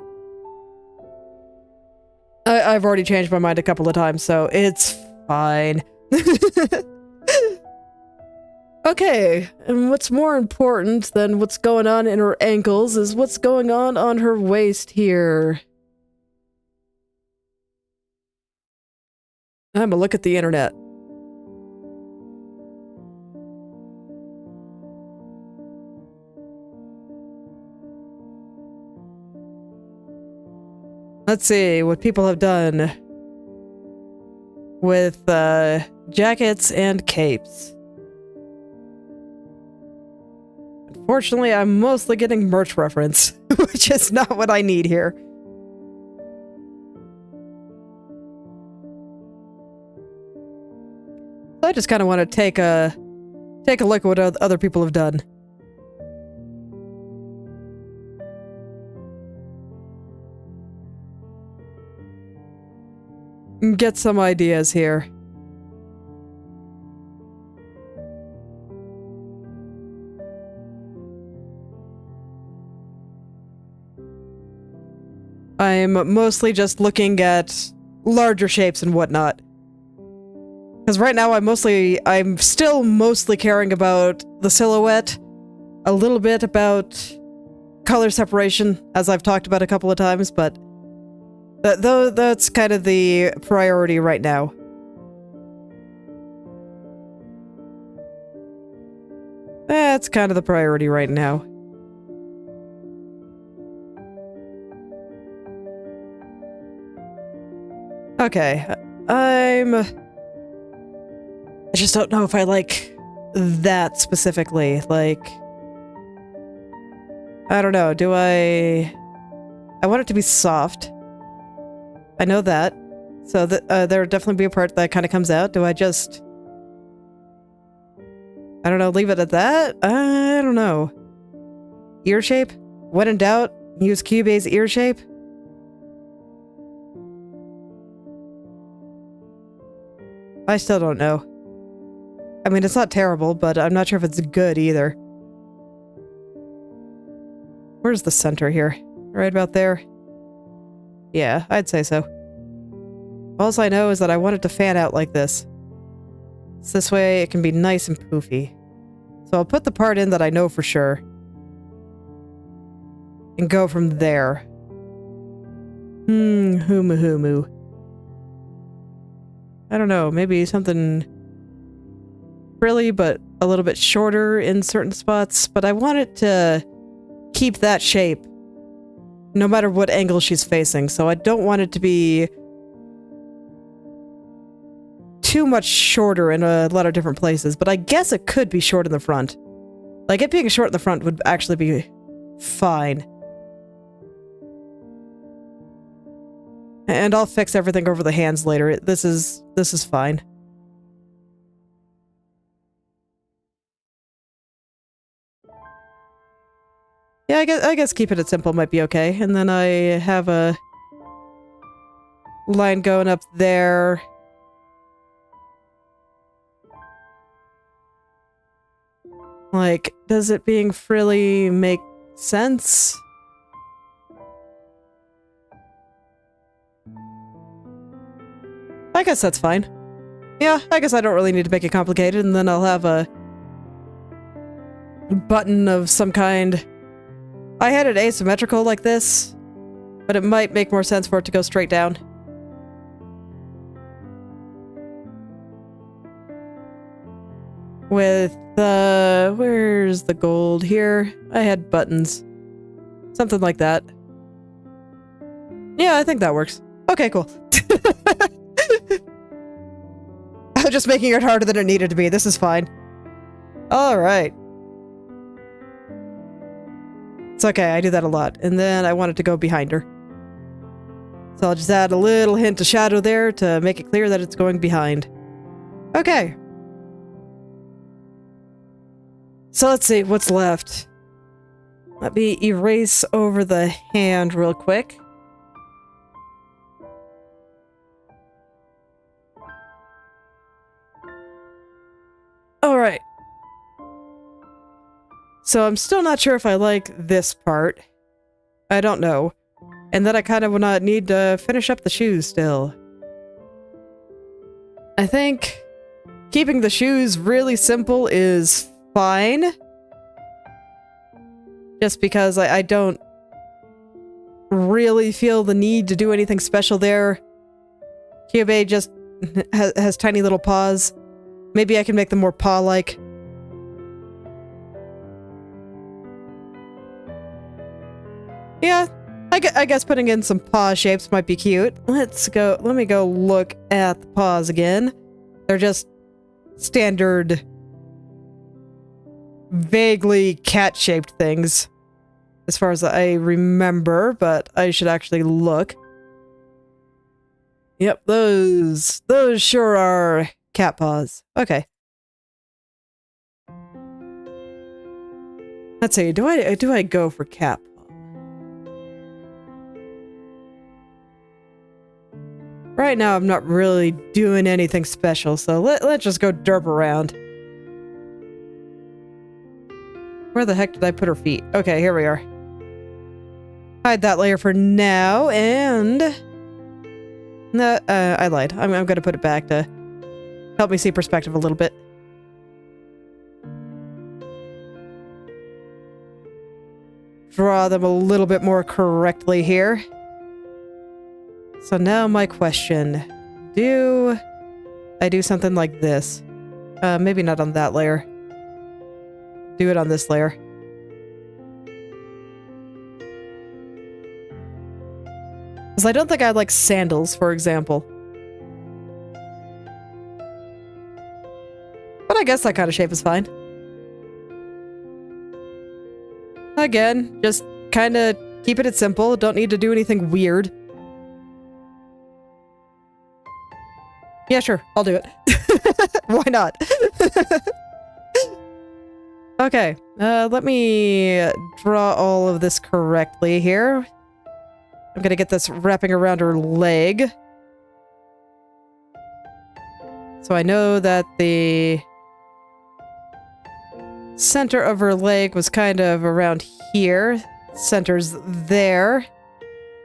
I've already changed my mind a couple of times, so it's fine. Okay, and what's more important than what's going on in her ankles is what's going on her waist here. I'm gonna look at the internet. Let's see what people have done with jackets and capes. Unfortunately, I'm mostly getting merch reference, which is not what I need here. I just kind of want to take a look at what other people have done. Get some ideas here. I'm mostly just looking at larger shapes and whatnot. Because right now I'm still mostly caring about the silhouette, a little bit about color separation, as I've talked about a couple of times, but that's kind of the priority right now. That's kind of the priority right now. Okay, I just don't know if I like that specifically. Like, I don't know, I want it to be soft. I know that. So there'll definitely be a part that kind of comes out. Do I just... I don't know, leave it at that? I don't know. Ear shape? When in doubt, use Kyubey's ear shape? I still don't know. I mean, it's not terrible, but I'm not sure if it's good either. Where's the center here? Right about there? Yeah, I'd say so. All I know is that I want it to fan out like this. So this way it can be nice and poofy. So I'll put the part in that I know for sure. And go from there. Humu. I don't know, maybe something frilly but a little bit shorter in certain spots, but I want it to keep that shape no matter what angle she's facing, so I don't want it to be too much shorter in a lot of different places, but I guess it could be short in the front. Like, it being short in the front would actually be fine. And I'll fix everything over the hands later. This is fine. Yeah, I guess keeping it simple might be okay. And then I have a line going up there. Like, does it being frilly make sense? I guess that's fine. Yeah, I guess I don't really need to make it complicated, and then I'll have a button of some kind. I had it asymmetrical like this, but it might make more sense for it to go straight down. With the... where's the gold here? I had buttons. Something like that. Yeah, I think that works. Okay, cool. I'm just making it harder than it needed to be. This is fine. Alright. It's okay, I do that a lot. And then I want it to go behind her. So I'll just add a little hint of shadow there to make it clear that it's going behind. Okay. So let's see what's left. Let me erase over the hand real quick. Alright. So I'm still not sure if I like this part. I don't know. And then I kind of need to finish up the shoes still. I think keeping the shoes really simple is fine. Just because I don't really feel the need to do anything special there. Kyubey just has tiny little paws. Maybe I can make them more paw-like. Yeah, I guess putting in some paw shapes might be cute. Let me go look at the paws again. They're just standard, vaguely cat-shaped things, as far as I remember, but I should actually look. Yep, those sure are cat paws. Okay. Let's see. Do I go for cat paw? Right now, I'm not really doing anything special, so let's just go derp around. Where the heck did I put her feet? Okay, here we are. Hide that layer for now, and... No, I lied. I'm gonna put it back to help me see perspective a little bit. Draw them a little bit more correctly here. So now my question. Do I do something like this? Maybe not on that layer. Do it on this layer. Because I don't think I'd like sandals, for example. But I guess that kind of shape is fine. Again, just kind of keeping it simple. Don't need to do anything weird. Yeah, sure. I'll do it. Why not? Okay. Let me draw all of this correctly here. I'm gonna get this wrapping around her leg. So I know that the center of her leg was kind of around here. Center's there,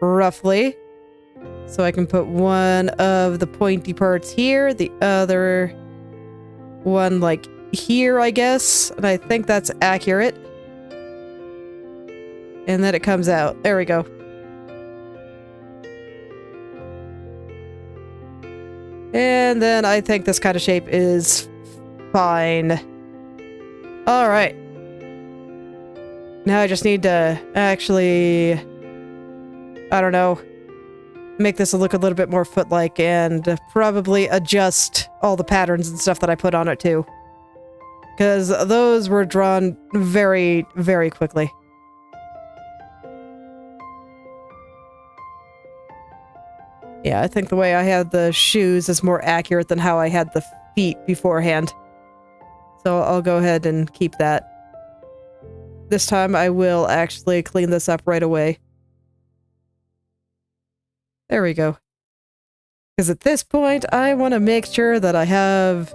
roughly. So I can put one of the pointy parts here, the other one like here, I guess. And I think that's accurate. And then it comes out. There we go. And then I think this kind of shape is fine. All right. Now I just need to actually, I don't know, make this look a little bit more foot-like and probably adjust all the patterns and stuff that I put on it too. Because those were drawn very, very quickly. Yeah, I think the way I had the shoes is more accurate than how I had the feet beforehand. So I'll go ahead and keep that. This time I will actually clean this up right away. There we go. Because at this point, I want to make sure that I have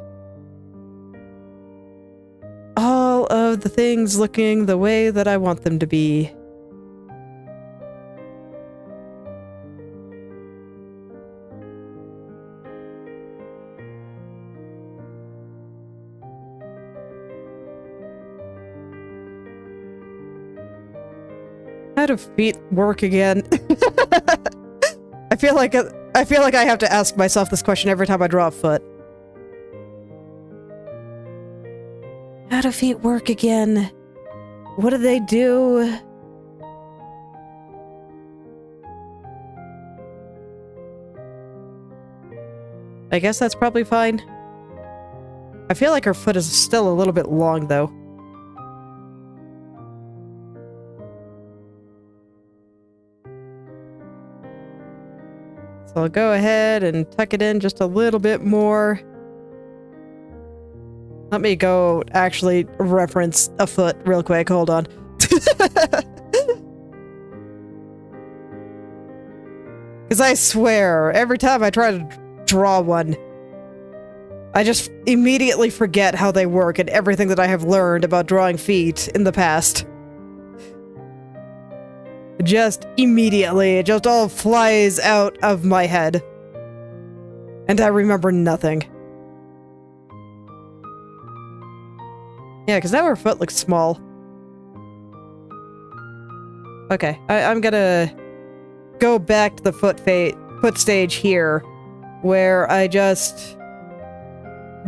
all of the things looking the way that I want them to be. How do feet work again? I feel like I have to ask myself this question every time I draw a foot. How do feet work again? What do they do? I guess that's probably fine. I feel like her foot is still a little bit long, though. So I'll go ahead and tuck it in just a little bit more. Let me go actually reference a foot real quick. Hold on. Because I swear, every time I try to draw one, I just immediately forget how they work and everything that I have learned about drawing feet in the past. Just immediately, it just all flies out of my head. And I remember nothing. Yeah, because now her foot looks small. Okay, I'm gonna go back to the foot stage here, where I just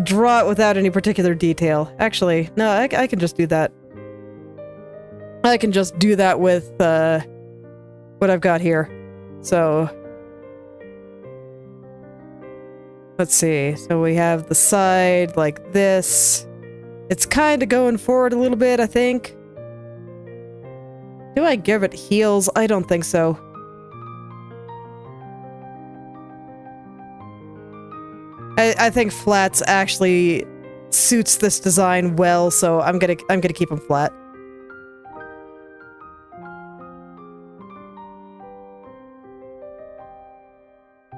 draw it without any particular detail. Actually, no, I can just do that. I can just do that with, what I've got here. So let's see. So we have the side like this. It's kind of going forward a little bit, I think. Do I give it heels? I don't think so. I think flats actually suits this design well, so I'm gonna keep them flat.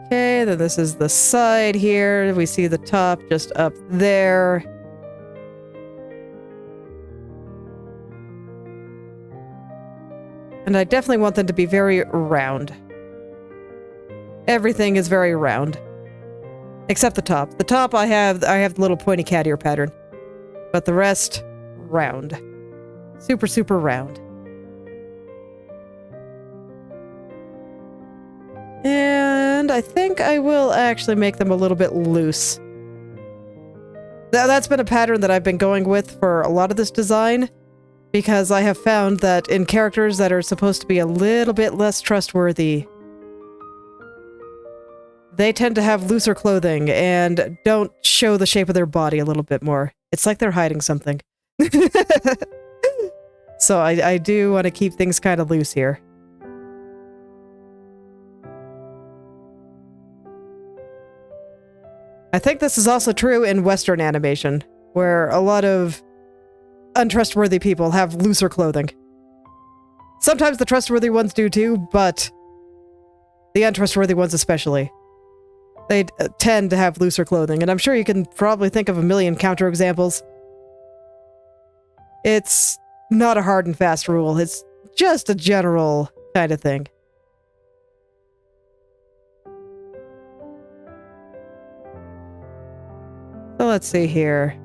Okay, then this is the side here. We see the top just up there. And I definitely want them to be very round. Everything is very round. Except the top. The top I have the little pointy cat ear pattern. But the rest, round. Super, super round. And I think I will actually make them a little bit loose. That's been a pattern that I've been going with for a lot of this design, because I have found that in characters that are supposed to be a little bit less trustworthy, they tend to have looser clothing and don't show the shape of their body a little bit more. It's like they're hiding something. So I do want to keep things kind of loose here. I think this is also true in Western animation, where a lot of untrustworthy people have looser clothing. Sometimes the trustworthy ones do too, but the untrustworthy ones especially. They tend to have looser clothing, and I'm sure you can probably think of a million counterexamples. It's not a hard and fast rule, it's just a general kind of thing. So let's see here.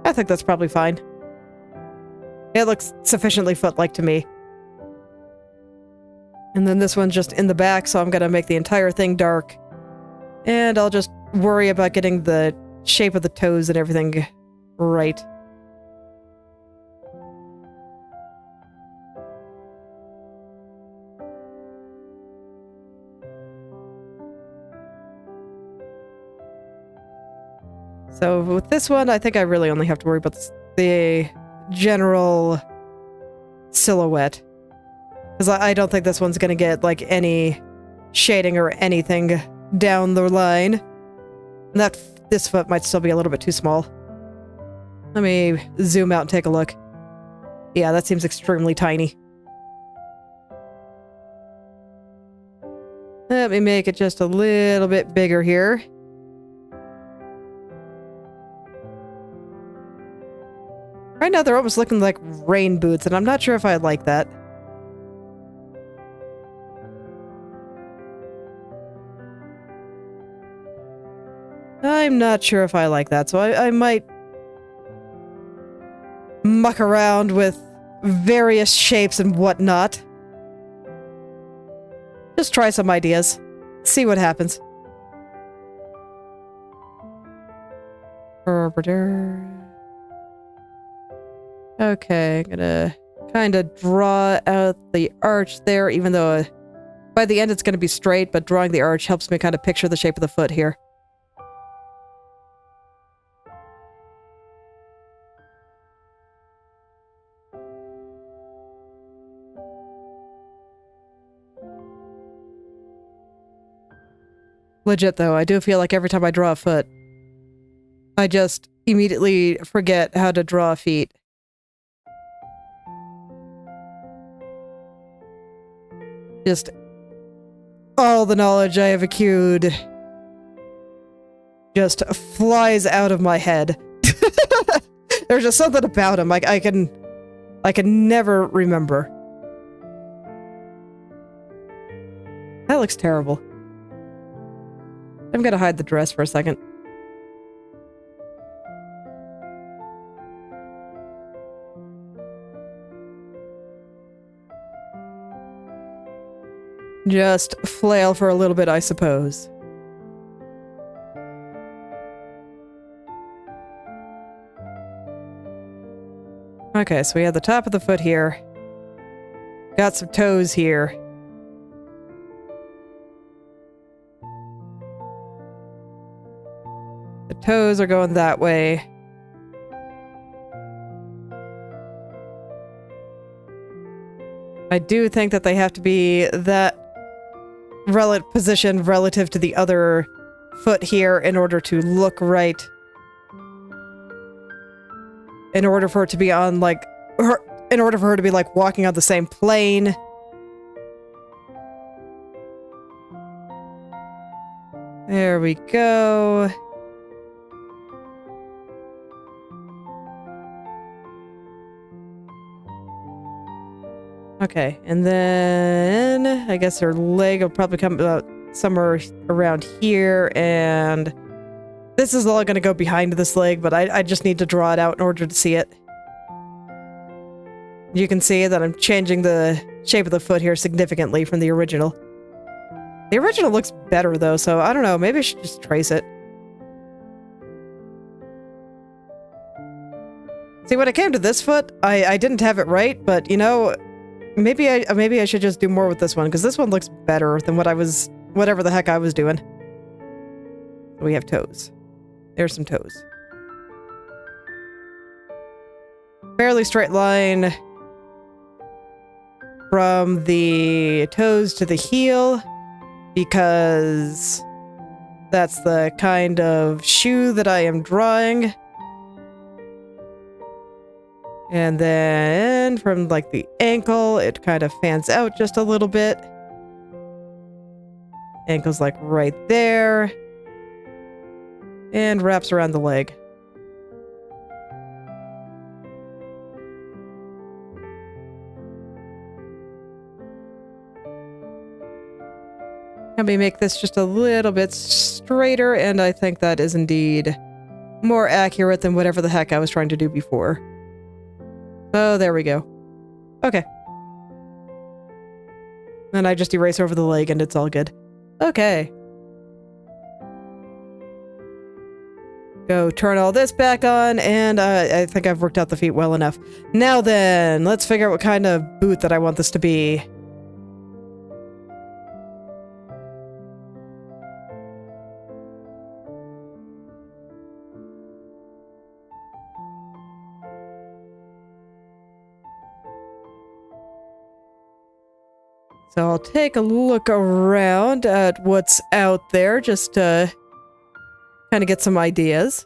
I think that's probably fine. It looks sufficiently foot-like to me. And then this one's just in the back, so I'm gonna make the entire thing dark. And I'll just worry about getting the shape of the toes and everything right. So with this one, I think I really only have to worry about the general silhouette. Because I don't think this one's going to get, like, any shading or anything down the line. And this foot might still be a little bit too small. Let me zoom out and take a look. Yeah, that seems extremely tiny. Let me make it just a little bit bigger here. Right now, they're almost looking like rain boots, and I'm not sure if I like that. I'm not sure if I like that, so I might muck around with various shapes and whatnot. Just try some ideas. See what happens. Okay, I'm gonna kind of draw out the arch there, even though by the end it's gonna be straight, but drawing the arch helps me kind of picture the shape of the foot here. Legit though, I do feel like every time I draw a foot, I just immediately forget how to draw feet. Just all the knowledge I have accrued just flies out of my head. There's just something about him I can never remember. That looks terrible. I'm gonna hide the dress for a second. Just flail for a little bit, I suppose. Okay, so we have the top of the foot here. Got some toes here. The toes are going that way. I do think that they have to be that position relative to the other foot here in order to look right. In order for it to be on, like, in order for her to be, like, walking on the same plane. There we go. Okay, and then I guess her leg will probably come about somewhere around here, and this is all going to go behind this leg, but I just need to draw it out in order to see it. You can see that I'm changing the shape of the foot here significantly from the original. The original looks better though, so I don't know, maybe I should just trace it. See, when it came to this foot, I didn't have it right, but you know, maybe I should just do more with this one, because this one looks better than whatever the heck I was doing. We have toes. There's some toes. Fairly straight line from the toes to the heel, because that's the kind of shoe that I am drawing. And then from like the ankle, it kind of fans out just a little bit. Ankle's like right there. And wraps around the leg. Let me make this just a little bit straighter, and I think that is indeed more accurate than whatever the heck I was trying to do before. So there we go. Okay. Then I just erase over the leg and it's all good. Okay. Go turn all this back on, and I think I've worked out the feet well enough. Now then, let's figure out what kind of boot that I want this to be. So I'll take a look around at what's out there just to kind of get some ideas.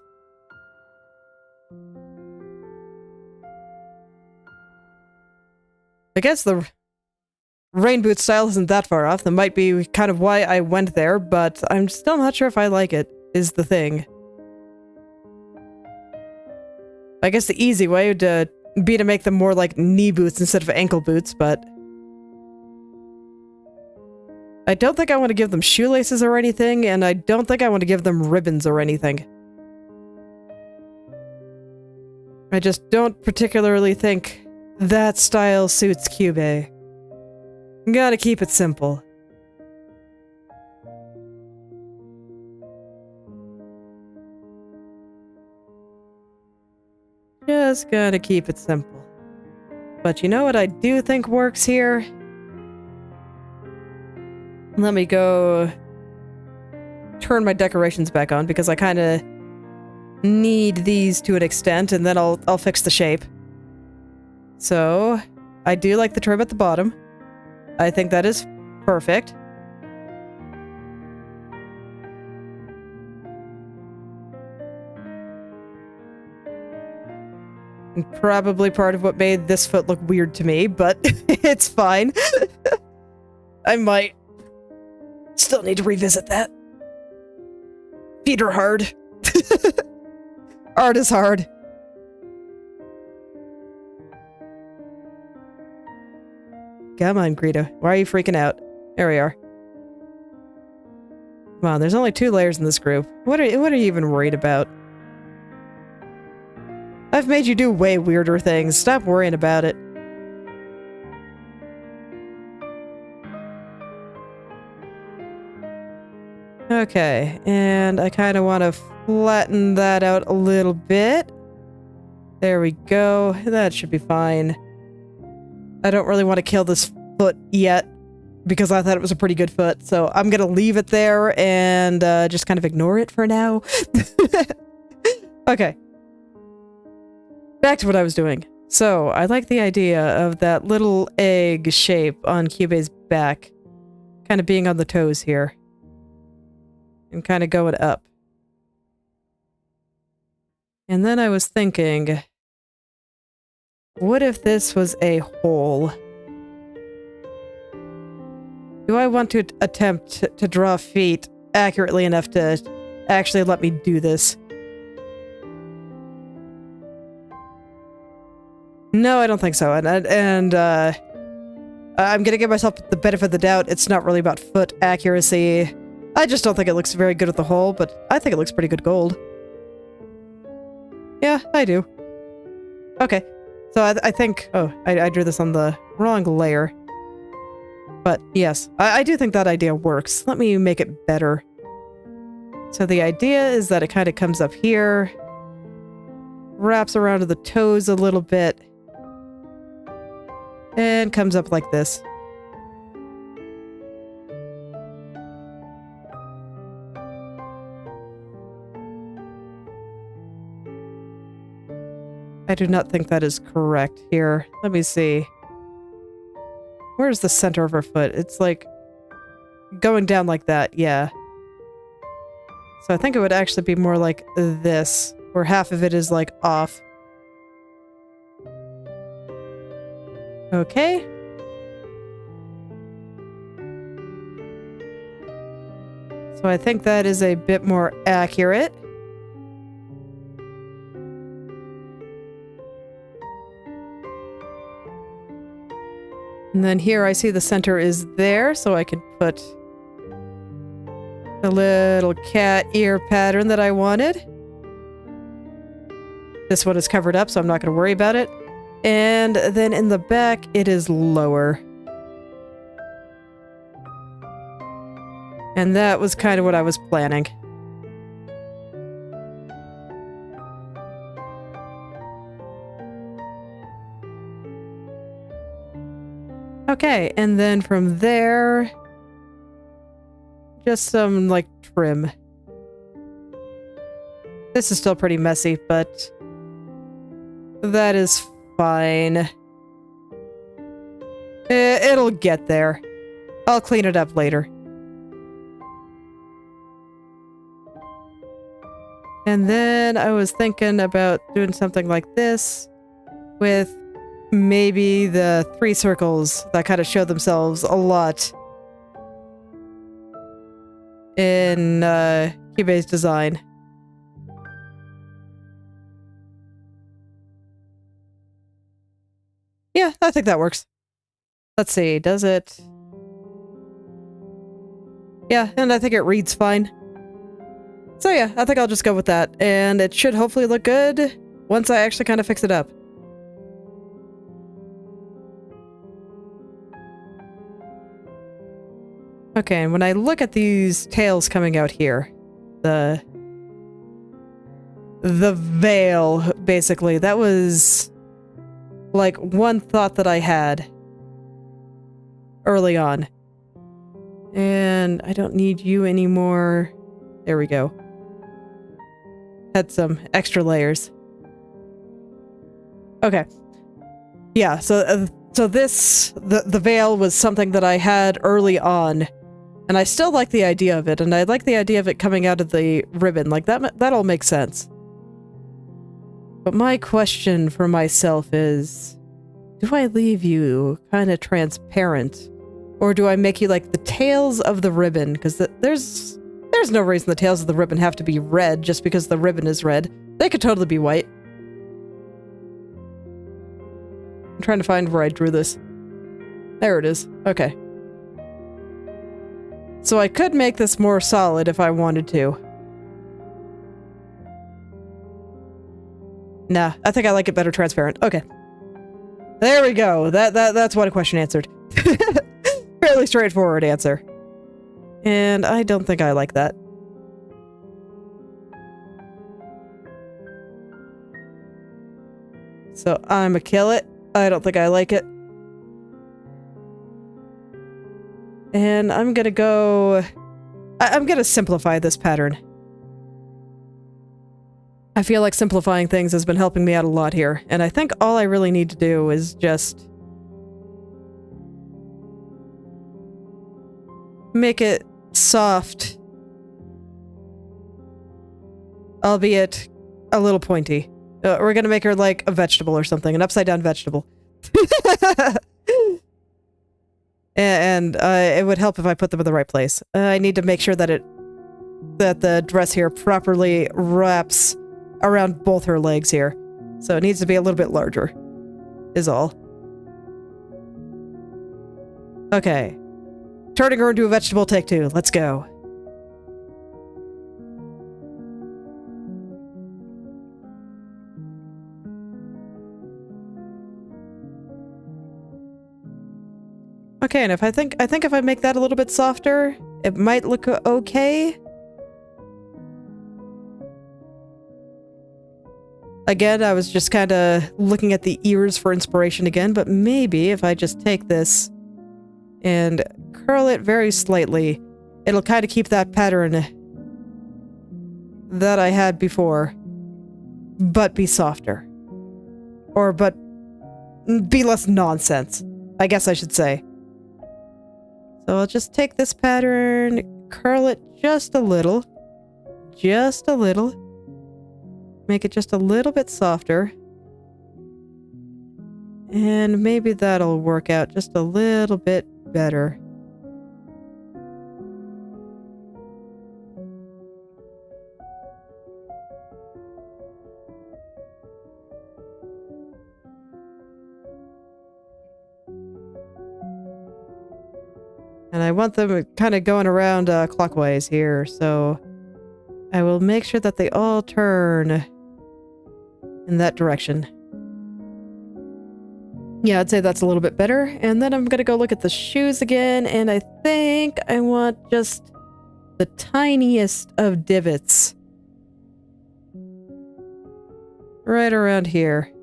I guess the rain boot style isn't that far off. That might be kind of why I went there, but I'm still not sure if I like it, is the thing. I guess the easy way would be to make them more like knee boots instead of ankle boots, but I don't think I want to give them shoelaces or anything, and I don't think I want to give them ribbons or anything. I just don't particularly think that style suits Kyubey. Gotta keep it simple. Just gotta keep it simple. But you know what I do think works here? Let me go turn my decorations back on, because I kind of need these to an extent, and then I'll fix the shape. So, I do like the trim at the bottom. I think that is perfect. And probably part of what made this foot look weird to me, but it's fine. I might still need to revisit that. Feet are hard. Art is hard. Come on, Krita. Why are you freaking out? There we are. Come on, there's only 2 layers in this group. What are you even worried about? I've made you do way weirder things. Stop worrying about it. Okay, and I kind of want to flatten that out a little bit. There we go. That should be fine. I don't really want to kill this foot yet, because I thought it was a pretty good foot, so I'm gonna leave it there and just kind of ignore it for now. Okay. Back to what I was doing. So, I like the idea of that little egg shape on Kyubey's back. kind of being on the toes here. And kind of going up. And then I was thinking, what if this was a hole? Do I want to attempt to draw feet accurately enough to actually let me do this? No, I don't think so. And I'm gonna give myself the benefit of the doubt. It's not really about foot accuracy. I just don't think it looks very good with the hole, but I think it looks pretty good gold. Yeah, I do. Okay. So I think... Oh, I drew this on the wrong layer. But yes, I do think that idea works. Let me make it better. So the idea is that it kind of comes up here, wraps around to the toes a little bit, and comes up like this. I do not think that is correct here. Let me see. Where's the center of her foot? It's like going down like that, yeah. So I think it would actually be more like this, where half of it is like off. Okay. So I think that is a bit more accurate. And then here I see the center is there, so I can put the little cat ear pattern that I wanted. This one is covered up, so I'm not going to worry about it. And then in the back, it is lower. And that was kind of what I was planning. Okay, and then from there, just some, like, trim. This is still pretty messy, but that is fine. It'll get there. I'll clean it up later. And then I was thinking about doing something like this with maybe the 3 circles that kind of show themselves a lot in Kyubey's design. Yeah, I think that works. Let's see, does it? Yeah, and I think it reads fine. So yeah, I think I'll just go with that, and it should hopefully look good once I actually kind of fix it up. Okay, and when I look at these tails coming out here, the veil, basically, that was like one thought that I had early on. And I don't need you anymore. There we go. Had some extra layers. Okay. Yeah, so this, the veil was something that I had early on. And I still like the idea of it, and I like the idea of it coming out of the ribbon. Like, that all makes sense. But my question for myself is, do I leave you kind of transparent? Or do I make you like the tails of the ribbon? Because there's no reason the tails of the ribbon have to be red just because the ribbon is red. They could totally be white. I'm trying to find where I drew this. There it is. Okay. So I could make this more solid if I wanted to. Nah, I think I like it better transparent. Okay. There we go. That's one question answered. Fairly straightforward answer. And I don't think I like that. So I'ma kill it. I don't think I like it. And I'm gonna go... I'm gonna simplify this pattern. I feel like simplifying things has been helping me out a lot here, and I think all I really need to do is just... make it soft, albeit a little pointy. We're gonna make her like a vegetable or something, an upside-down vegetable. And it would help if I put them in the right place. I need to make sure that the dress here properly wraps around both her legs here. So it needs to be a little bit larger, is all. Okay. Turning her into a vegetable, take 2. Let's go. Okay, and I think if I make that a little bit softer, it might look okay. Again, I was just kind of looking at the ears for inspiration again, but maybe if I just take this and curl it very slightly, it'll kind of keep that pattern that I had before, but be softer. Or, but be less nonsense, I guess I should say. So I'll just take this pattern, curl it just a little. Just a little. Make it just a little bit softer. And maybe that'll work out just a little bit better. And I want them kind of going around clockwise here, so I will make sure that they all turn in that direction. Yeah, I'd say that's a little bit better. And then I'm gonna go look at the shoes again, and I think I want just the tiniest of divots. Right around here.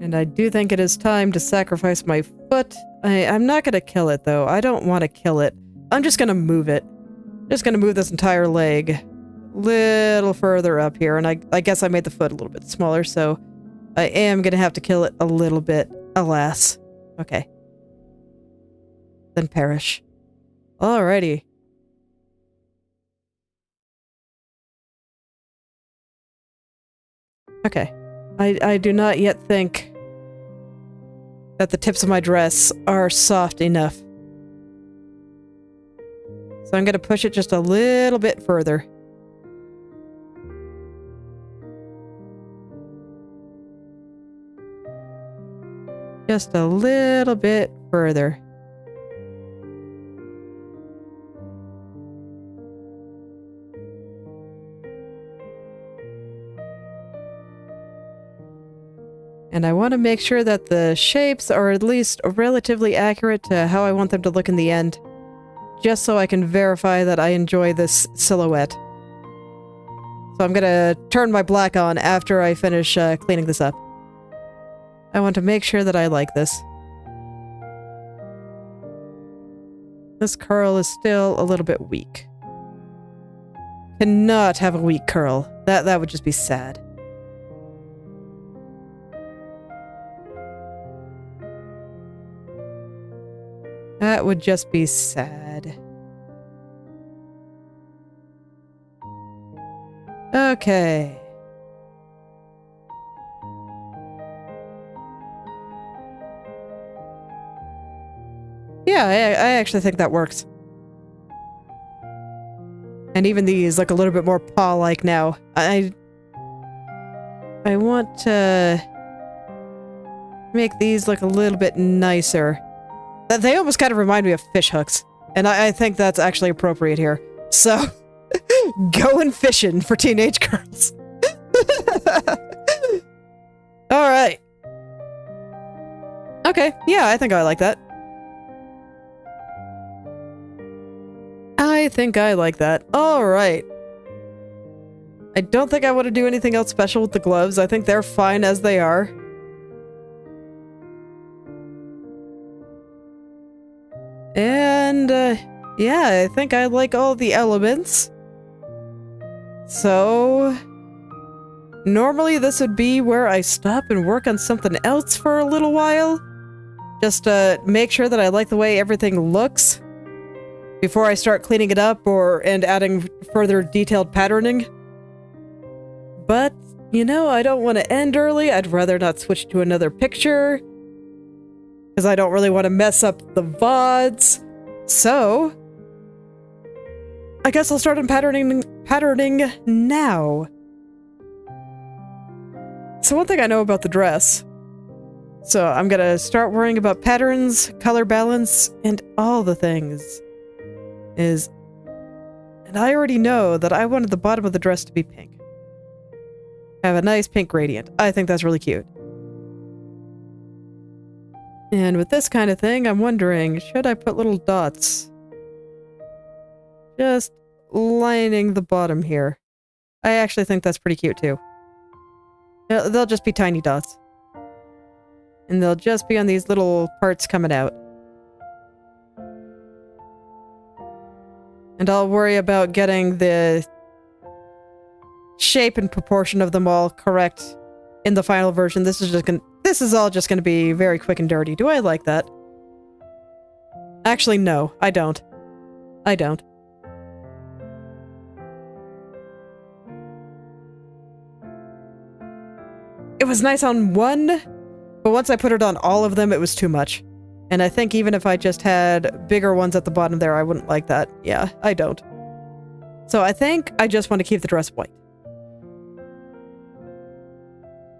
And I do think it is time to sacrifice my foot. I'm not gonna kill it, though. I don't want to kill it. I'm just gonna move it. Just gonna move this entire leg a little further up here, and I guess I made the foot a little bit smaller, so I am gonna have to kill it a little bit, alas. Okay. Then perish. Alrighty. Okay. I do not yet think that the tips of my dress are soft enough. So I'm gonna push it just a little bit further. Just a little bit further. And I want to make sure that the shapes are at least relatively accurate to how I want them to look in the end, just so I can verify that I enjoy this silhouette. So I'm gonna turn my black on after I finish cleaning this up. I want to make sure that I like this. This curl is still a little bit weak. Cannot have a weak curl. That would just be sad. That would just be sad. Okay. Yeah, I actually think that works. And even these look a little bit more paw-like now. I want to make these look a little bit nicer. They almost kind of remind me of fish hooks, and I think that's actually appropriate here. So, going fishing for teenage girls. Alright. Okay, yeah, I think I like that. I think I like that. Alright. I don't think I want to do anything else special with the gloves. I think they're fine as they are. And, yeah, I think I like all the elements. So, Normally this would be where I stop and work on something else for a little while. Just to make sure that I like the way everything looks before I start cleaning it up and adding further detailed patterning. But, you know, I don't want to end early. I'd rather not switch to another picture because I don't really want to mess up the VODs. So, I guess I'll start on patterning now. So one thing I know about the dress, so I'm gonna start worrying about patterns, color balance, and all the things, and I already know that I wanted the bottom of the dress to be pink. Have a nice pink gradient. I think that's really cute. And with this kind of thing, I'm wondering, should I put little dots? Just lining the bottom here. I actually think that's pretty cute too. They'll just be tiny dots. And they'll just be on these little parts coming out. And I'll worry about getting the shape and proportion of them all correct in the final version. This is all just gonna be very quick and dirty. Do I like that? Actually, no, I don't. I don't. It was nice on one, but once I put it on all of them, it was too much. And I think even if I just had bigger ones at the bottom there, I wouldn't like that. Yeah, I don't. So I think I just want to keep the dress white.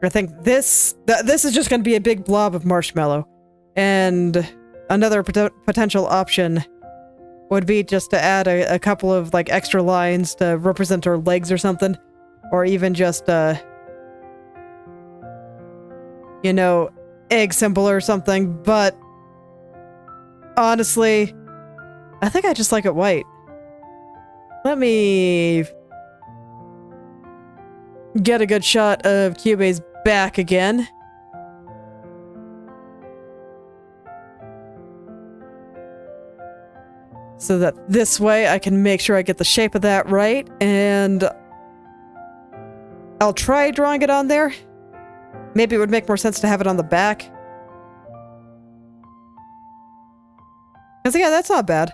I think this is just going to be a big blob of marshmallow. And another potential option would be just to add a couple of like extra lines to represent her legs or something. Or even just you know, egg symbol or something, but honestly, I think I just like it white. Let me get a good shot of Kyubey's back again. So that this way I can make sure I get the shape of that right, and I'll try drawing it on there. Maybe it would make more sense to have it on the back. Because yeah, that's not bad.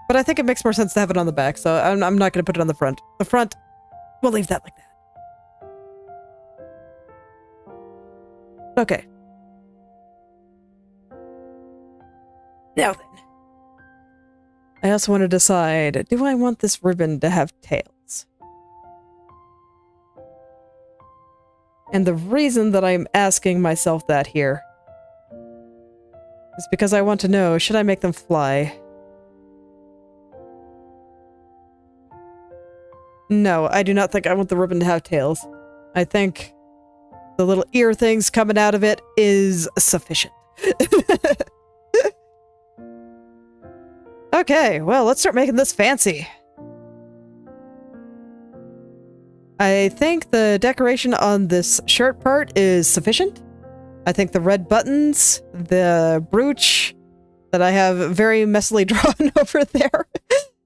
But I think it makes more sense to have it on the back, so I'm not going to put it on the front. The front, we'll leave that like that. Okay. Now then. I also want to decide, do I want this ribbon to have tails? And the reason that I'm asking myself that here is because I want to know, should I make them fly? No, I do not think I want the ribbon to have tails. I think the little ear things coming out of it is sufficient. Okay, well, let's start making this fancy. I think the decoration on this shirt part is sufficient. I think the red buttons, the brooch that I have very messily drawn over there,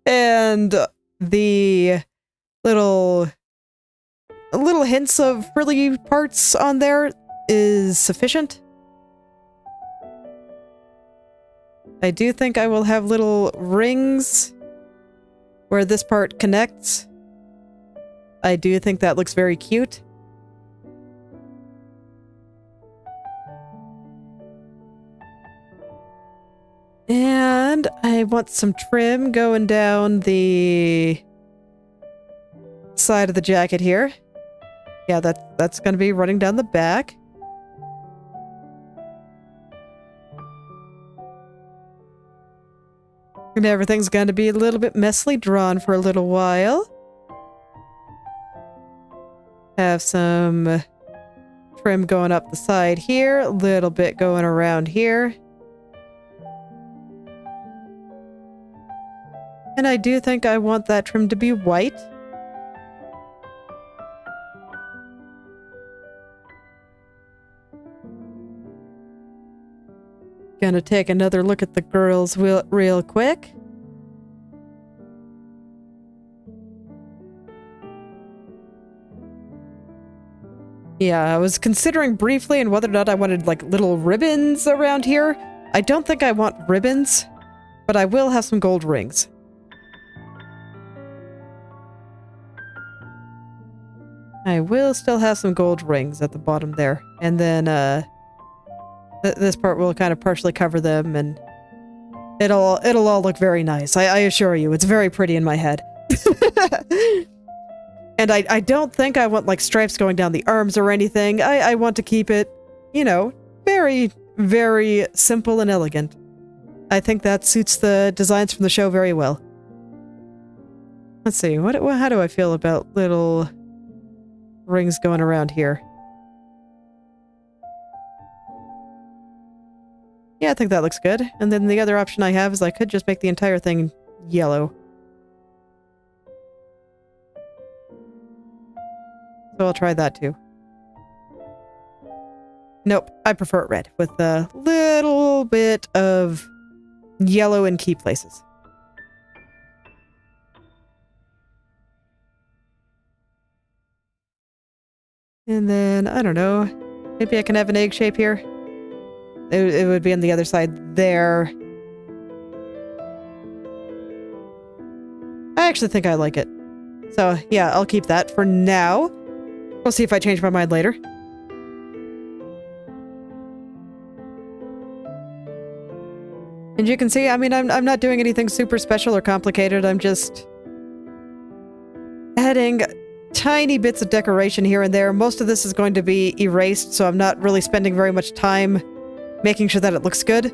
and the little hints of frilly parts on there is sufficient. I do think I will have little rings where this part connects. I do think that looks very cute. And I want some trim going down the side of the jacket here. Yeah, that's going to be running down the back. And everything's going to be a little bit messily drawn for a little while. Have some trim going up the side here, a little bit going around here. And I do think I want that trim to be white. Gonna take another look at the girls real quick. Yeah, I was considering briefly and whether or not I wanted, like, little ribbons around here. I don't think I want ribbons, but I will have some gold rings. I will still have some gold rings at the bottom there. And then, this part will kind of partially cover them, and it'll all look very nice. I assure you, it's very pretty in my head. And I don't think I want, like, stripes going down the arms or anything. I want to keep it, you know, very, very simple and elegant. I think that suits the designs from the show very well. Let's see, how do I feel about little rings going around here? Yeah, I think that looks good. And then the other option I have is I could just make the entire thing yellow. So I'll try that too. Nope, I prefer it red with a little bit of yellow in key places. And then, I don't know, maybe I can have an egg shape here. It would be on the other side there. I actually think I like it. So, yeah, I'll keep that for now. We'll see if I change my mind later. And you can see, I mean, I'm not doing anything super special or complicated. I'm just adding tiny bits of decoration here and there. Most of this is going to be erased, so I'm not really spending very much time making sure that it looks good.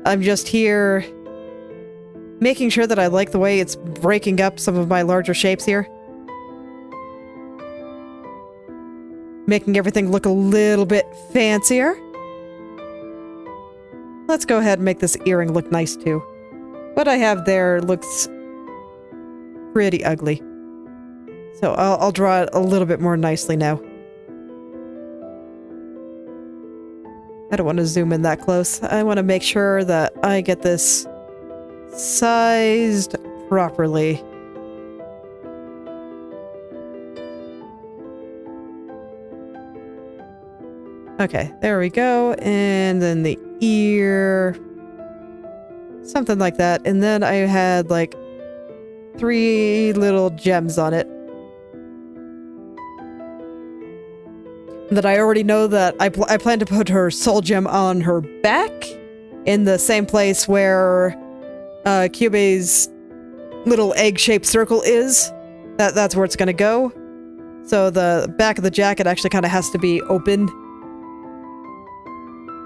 I'm just here making sure that I like the way it's breaking up some of my larger shapes here. Making everything look a little bit fancier. Let's go ahead and make this earring look nice too. What I have there looks pretty ugly. So I'll draw it a little bit more nicely now. I don't want to zoom in that close. I want to make sure that I get this sized properly. Okay, there we go. And then the ear. Something like that. And then I had like 3 little gems on it. That I already know that I plan to put her soul gem on her back in the same place where Kyubey's little egg-shaped circle is. That's where it's gonna go. So the back of the jacket actually kind of has to be open.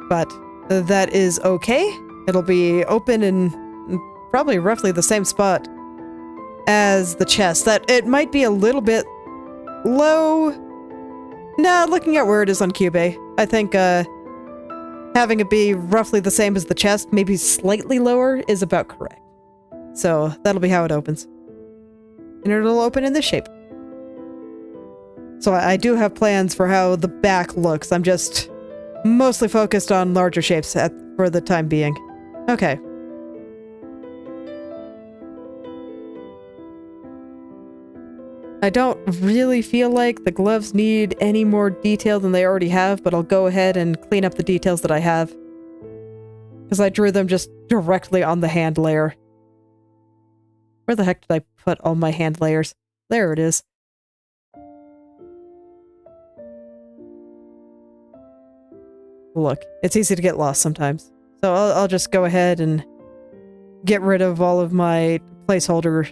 But that is okay. It'll be open in probably roughly the same spot as the chest. That it might be a little bit low. Nah, looking at where it is on Kyubey, I think having it be roughly the same as the chest, maybe slightly lower, is about correct. So that'll be how it opens. And it'll open in this shape. So I do have plans for how the back looks. I'm just mostly focused on larger shapes for the time being. Okay. I don't really feel like the gloves need any more detail than they already have, but I'll go ahead and clean up the details that I have. Because I drew them just directly on the hand layer. Where the heck did I put all my hand layers? There it is. Look, it's easy to get lost sometimes. So I'll just go ahead and get rid of all of my placeholder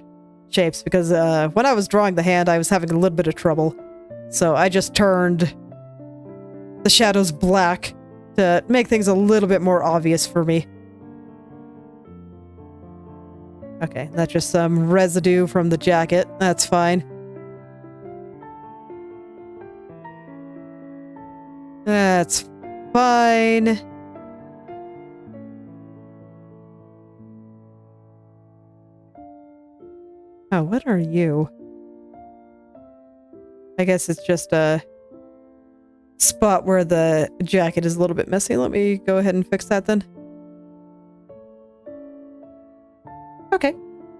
shapes, because when I was drawing the hand, I was having a little bit of trouble. So I just turned the shadows black to make things a little bit more obvious for me. Okay, that's just some residue from the jacket. That's fine. That's fine. Oh, what are you? I guess it's just a spot where the jacket is a little bit messy. Let me go ahead and fix that then. Okay.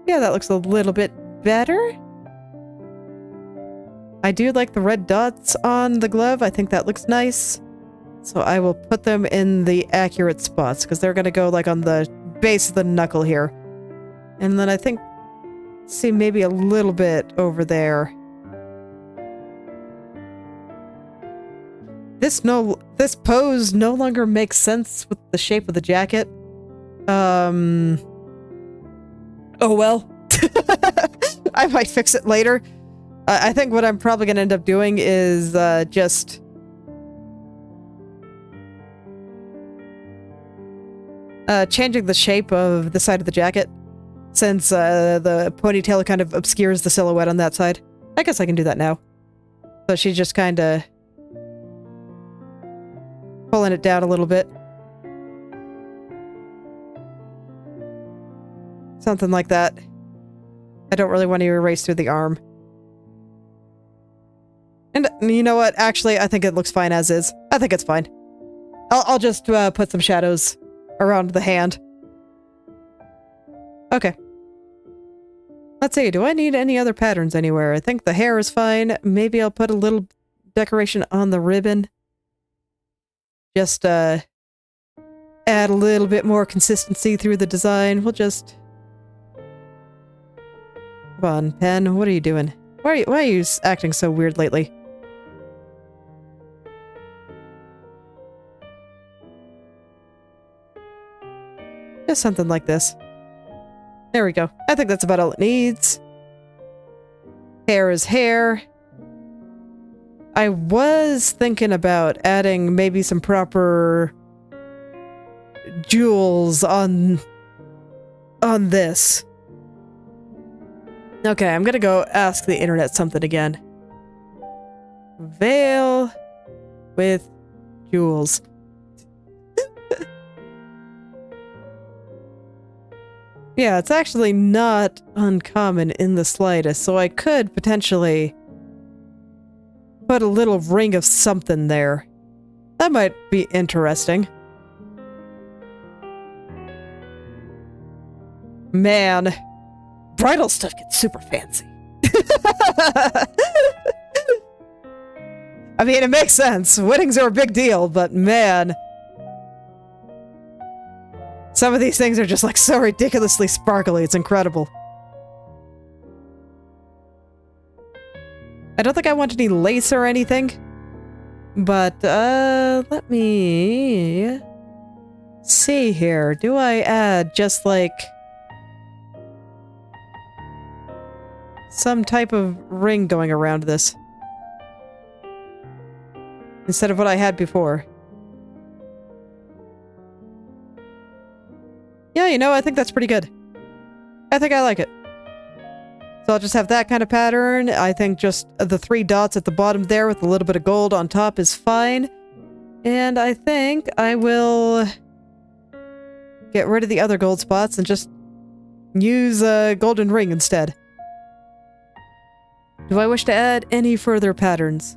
Yeah, that looks a little bit better. I do like the red dots on the glove. I think that looks nice. So I will put them in the accurate spots because they're going to go like on the base of the knuckle here. And then I think, see, maybe a little bit over there. This pose no longer makes sense with the shape of the jacket. Oh well. I might fix it later. I think what I'm probably going to end up doing is just changing the shape of the side of the jacket, since the ponytail kind of obscures the silhouette on that side. I guess I can do that now. So she's just kind of pulling it down a little bit. Something like that. I don't really want to erase through the arm. And you know what? Actually, I think it looks fine as is. I think it's fine. I'll just put some shadows around the hand. Okay. Let's see. Do I need any other patterns anywhere? I think the hair is fine. Maybe I'll put a little decoration on the ribbon. Just add a little bit more consistency through the design. We'll just... Come on, pen. What are you doing? Why are you acting so weird lately? Just something like this. There we go. I think that's about all it needs. Hair is hair. I was thinking about adding maybe some proper jewels on this. Okay, I'm gonna go ask the internet something again. Veil with jewels. Yeah, it's actually not uncommon in the slightest, so I could potentially put a little ring of something there. That might be interesting. Man, bridal stuff gets super fancy. I mean, it makes sense. Weddings are a big deal, but man... Some of these things are just like so ridiculously sparkly, it's incredible. I don't think I want any lace or anything. But, let me... see here. Do I add just like... some type of ring going around this? Instead of what I had before. Yeah, you know, I think that's pretty good. I think I like it. So I'll just have that kind of pattern. I think just the 3 dots at the bottom there with a little bit of gold on top is fine. And I think I will get rid of the other gold spots and just use a golden ring instead. Do I wish to add any further patterns?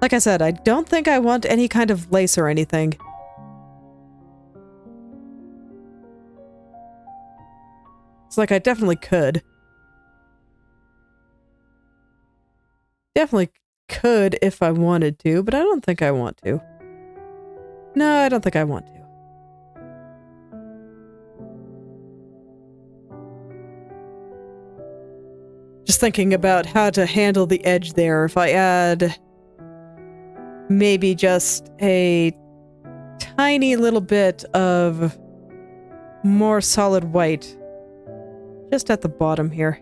Like I said, I don't think I want any kind of lace or anything. It's like I definitely could. Definitely could if I wanted to, but I don't think I want to. No, I don't think I want to. Just thinking about how to handle the edge there. If I add maybe just a tiny little bit of more solid white just at the bottom here.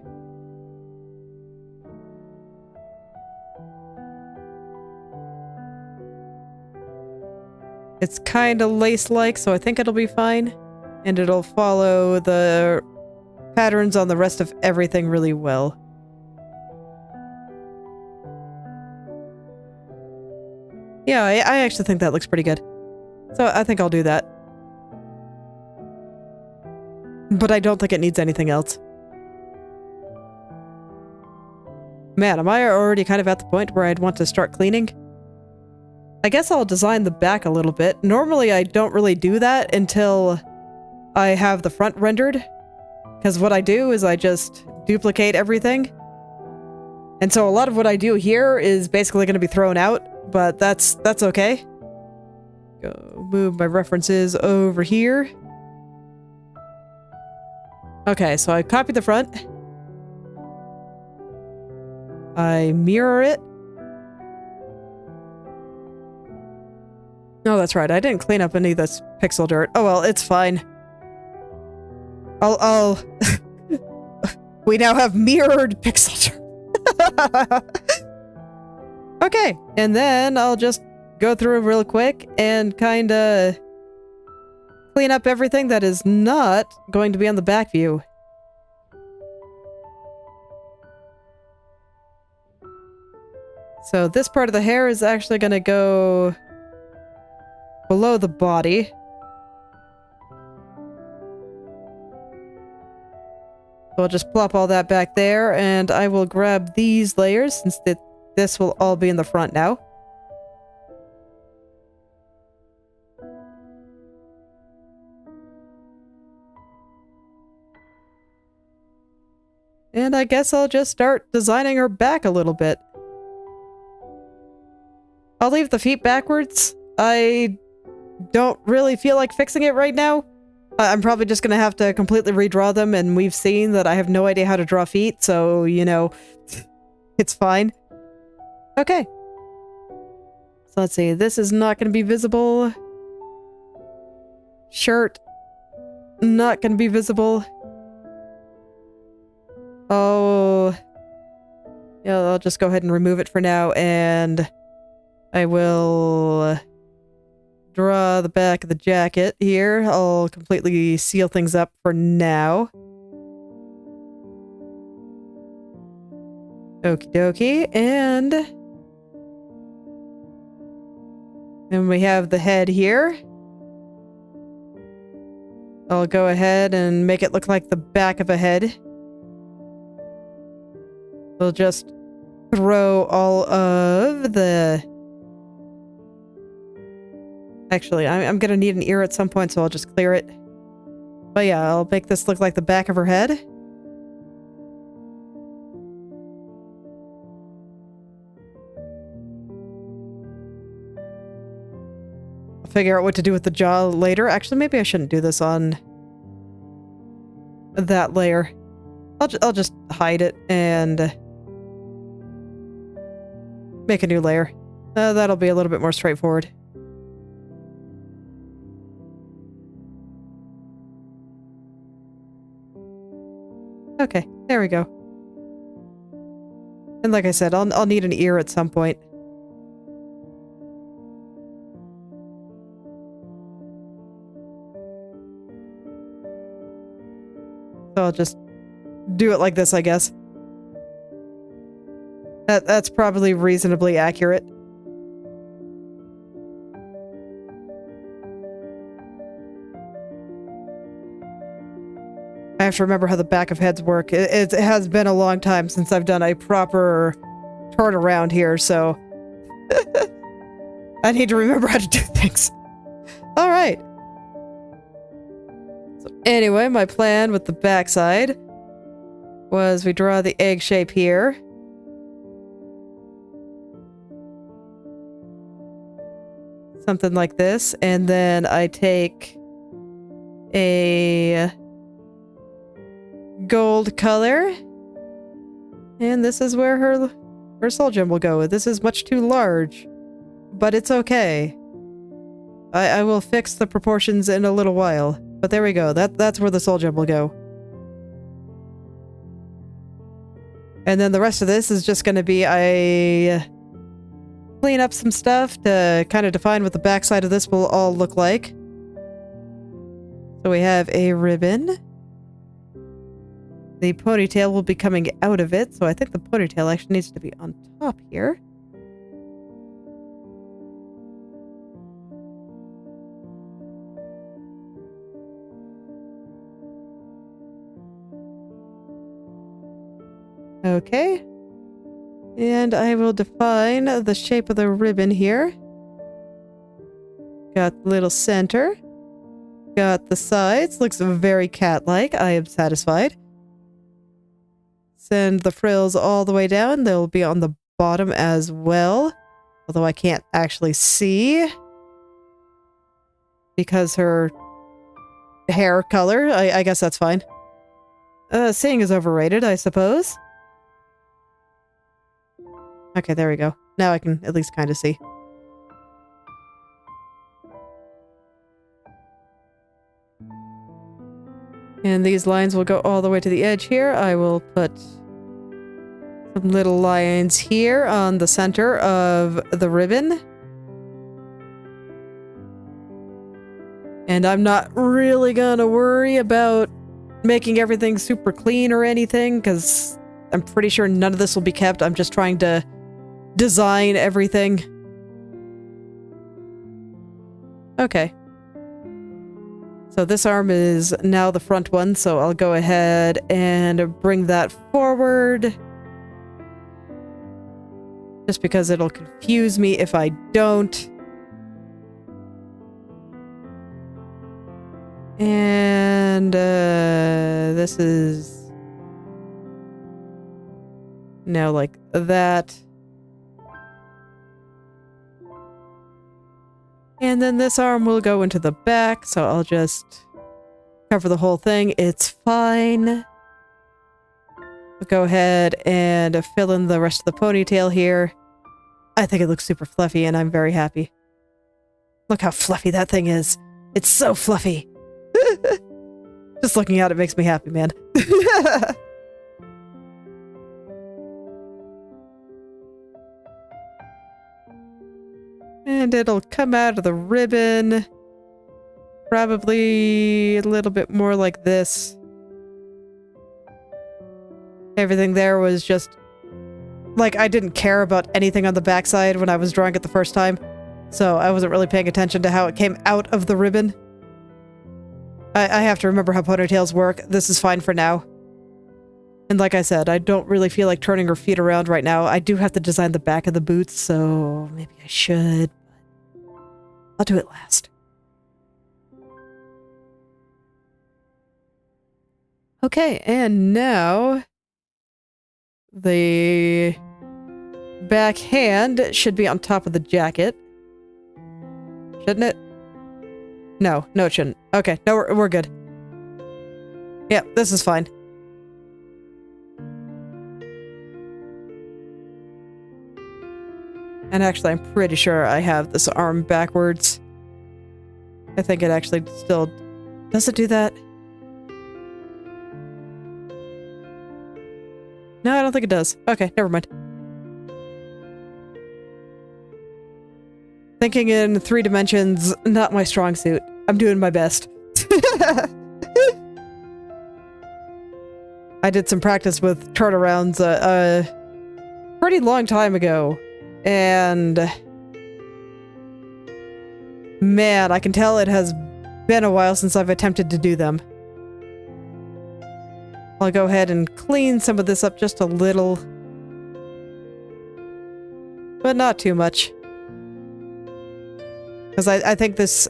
It's kind of lace-like, so I think it'll be fine. And it'll follow the patterns on the rest of everything really well. Yeah, I actually think that looks pretty good. So I think I'll do that. But I don't think it needs anything else. Man, am I already kind of at the point where I'd want to start cleaning? I guess I'll design the back a little bit. Normally I don't really do that until I have the front rendered. Because what I do is I just duplicate everything. And so a lot of what I do here is basically going to be thrown out, but that's okay. Go move my references over here. Okay, so I copied the front. I mirror it. No, that's right. I didn't clean up any of this pixel dirt. Oh well, it's fine. I'll we now have mirrored pixel dirt. Okay, and then I'll just go through real quick and kinda clean up everything that is not going to be on the back view. So this part of the hair is actually going to go below the body. So I'll just plop all that back there, and I will grab these layers since this will all be in the front now. And I guess I'll just start designing her back a little bit. I'll leave the feet backwards. I don't really feel like fixing it right now. I'm probably just gonna have to completely redraw them, and we've seen that I have no idea how to draw feet, so, you know, it's fine. Okay. So let's see, this is not gonna be visible. Shirt, not gonna be visible. Oh, yeah, I'll just go ahead and remove it for now, and I will draw the back of the jacket here. I'll completely seal things up for now. Okie dokie, and then we have the head here. I'll go ahead and make it look like the back of a head. We'll just throw all of the... Actually, I'm gonna need an ear at some point, so I'll just clear it. But yeah, I'll make this look like the back of her head. I'll figure out what to do with the jaw later. Actually, maybe I shouldn't do this on that layer. I'll just hide it and make a new layer. That'll be a little bit more straightforward. Okay, there we go. And like I said, I'll need an ear at some point. So I'll just do it like this, I guess. That's probably reasonably accurate. I have to remember how the back of heads work. It has been a long time since I've done a proper turnaround here, so I need to remember how to do things. All right. So anyway, my plan with the backside was we draw the egg shape here. Something like this, and then I take a gold color, and this is where her soul gem will go. This is much too large, but it's okay. I will fix the proportions in a little while, but there we go. That's where the soul gem will go. And then the rest of this is just going to be I clean up some stuff to kind of define what the backside of this will all look like. So we have a ribbon. The ponytail will be coming out of it, so I think the ponytail actually needs to be on top here. Okay. And I will define the shape of the ribbon here. Got the little center. Got the sides. Looks very cat-like. I am satisfied. send the frills all the way down. They'll be on the bottom as well. Although I can't actually see. Because her hair color, I guess that's fine. Seeing is overrated, I suppose. Okay, there we go. Now I can at least kind of see. And these lines will go all the way to the edge here. I will put some little lines here on the center of the ribbon. And I'm not really gonna worry about making everything super clean or anything, because I'm pretty sure none of this will be kept. I'm just trying to design everything. Okay. So this arm is now the front one, so I'll go ahead and bring that forward. Just because it'll confuse me if I don't. And this is now like that. And then this arm will go into the back, so I'll just cover the whole thing. It's fine. I'll go ahead and fill in the rest of the ponytail here. I think it looks super fluffy, and I'm very happy. Look how fluffy that thing is. It's so fluffy. Just looking at it makes me happy, man. And it'll come out of the ribbon. Probably a little bit more like this. Everything there was just... like, I didn't care about anything on the backside when I was drawing it the first time. So I wasn't really paying attention to how it came out of the ribbon. I have to remember how ponytails work. This is fine for now. And like I said, I don't really feel like turning her feet around right now. I do have to design the back of the boots, so maybe I should. I'll do it last. Okay, and now the back hand should be on top of the jacket. Shouldn't it? No, it shouldn't. Okay, no, we're good. Yeah, this is fine. And actually, I'm pretty sure I have this arm backwards. I think it actually still... does it do that? No, I don't think it does. Okay, never mind. Thinking in 3 dimensions, not my strong suit. I'm doing my best. I did some practice with turnarounds a pretty long time ago. And... man, I can tell it has been a while since I've attempted to do them. I'll go ahead and clean some of this up just a little. But not too much. Because I think this...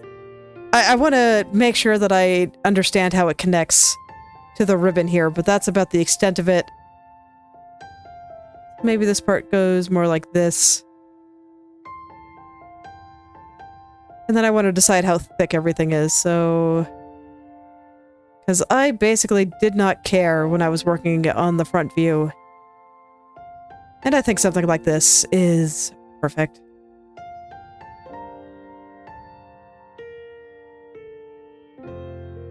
I want to make sure that I understand how it connects to the ribbon here, but that's about the extent of it. Maybe this part goes more like this. And then I want to decide how thick everything is, so... because I basically did not care when I was working on the front view. And I think something like this is perfect.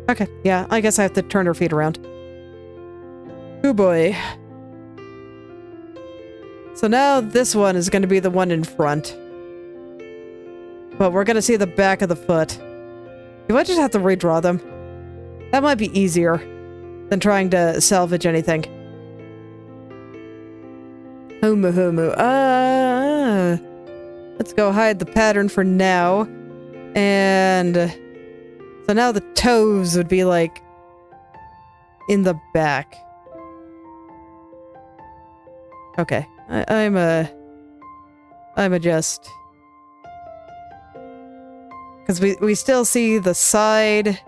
Okay, yeah, I guess I have to turn her feet around. Oh boy. So now this one is going to be the one in front. But we're going to see the back of the foot. Do I just have to redraw them? That might be easier than trying to salvage anything. Homu homu. Let's go hide the pattern for now. And... so now the toes would be, like, in the back. Okay. I'm just... because we still see the side.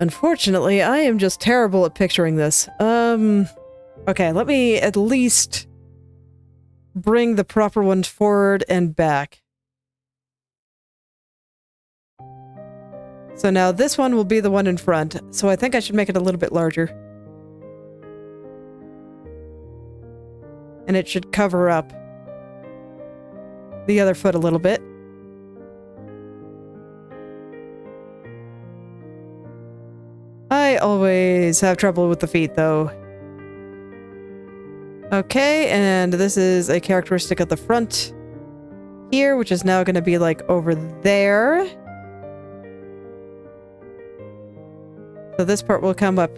Unfortunately, I am just terrible at picturing this. Okay, let me at least bring the proper ones forward and back. So now this one will be the one in front, so I think I should make it a little bit larger. And it should cover up the other foot a little bit. I always have trouble with the feet, though. Okay, and this is a characteristic of the front here, which is now going to be, like, over there. So this part will come up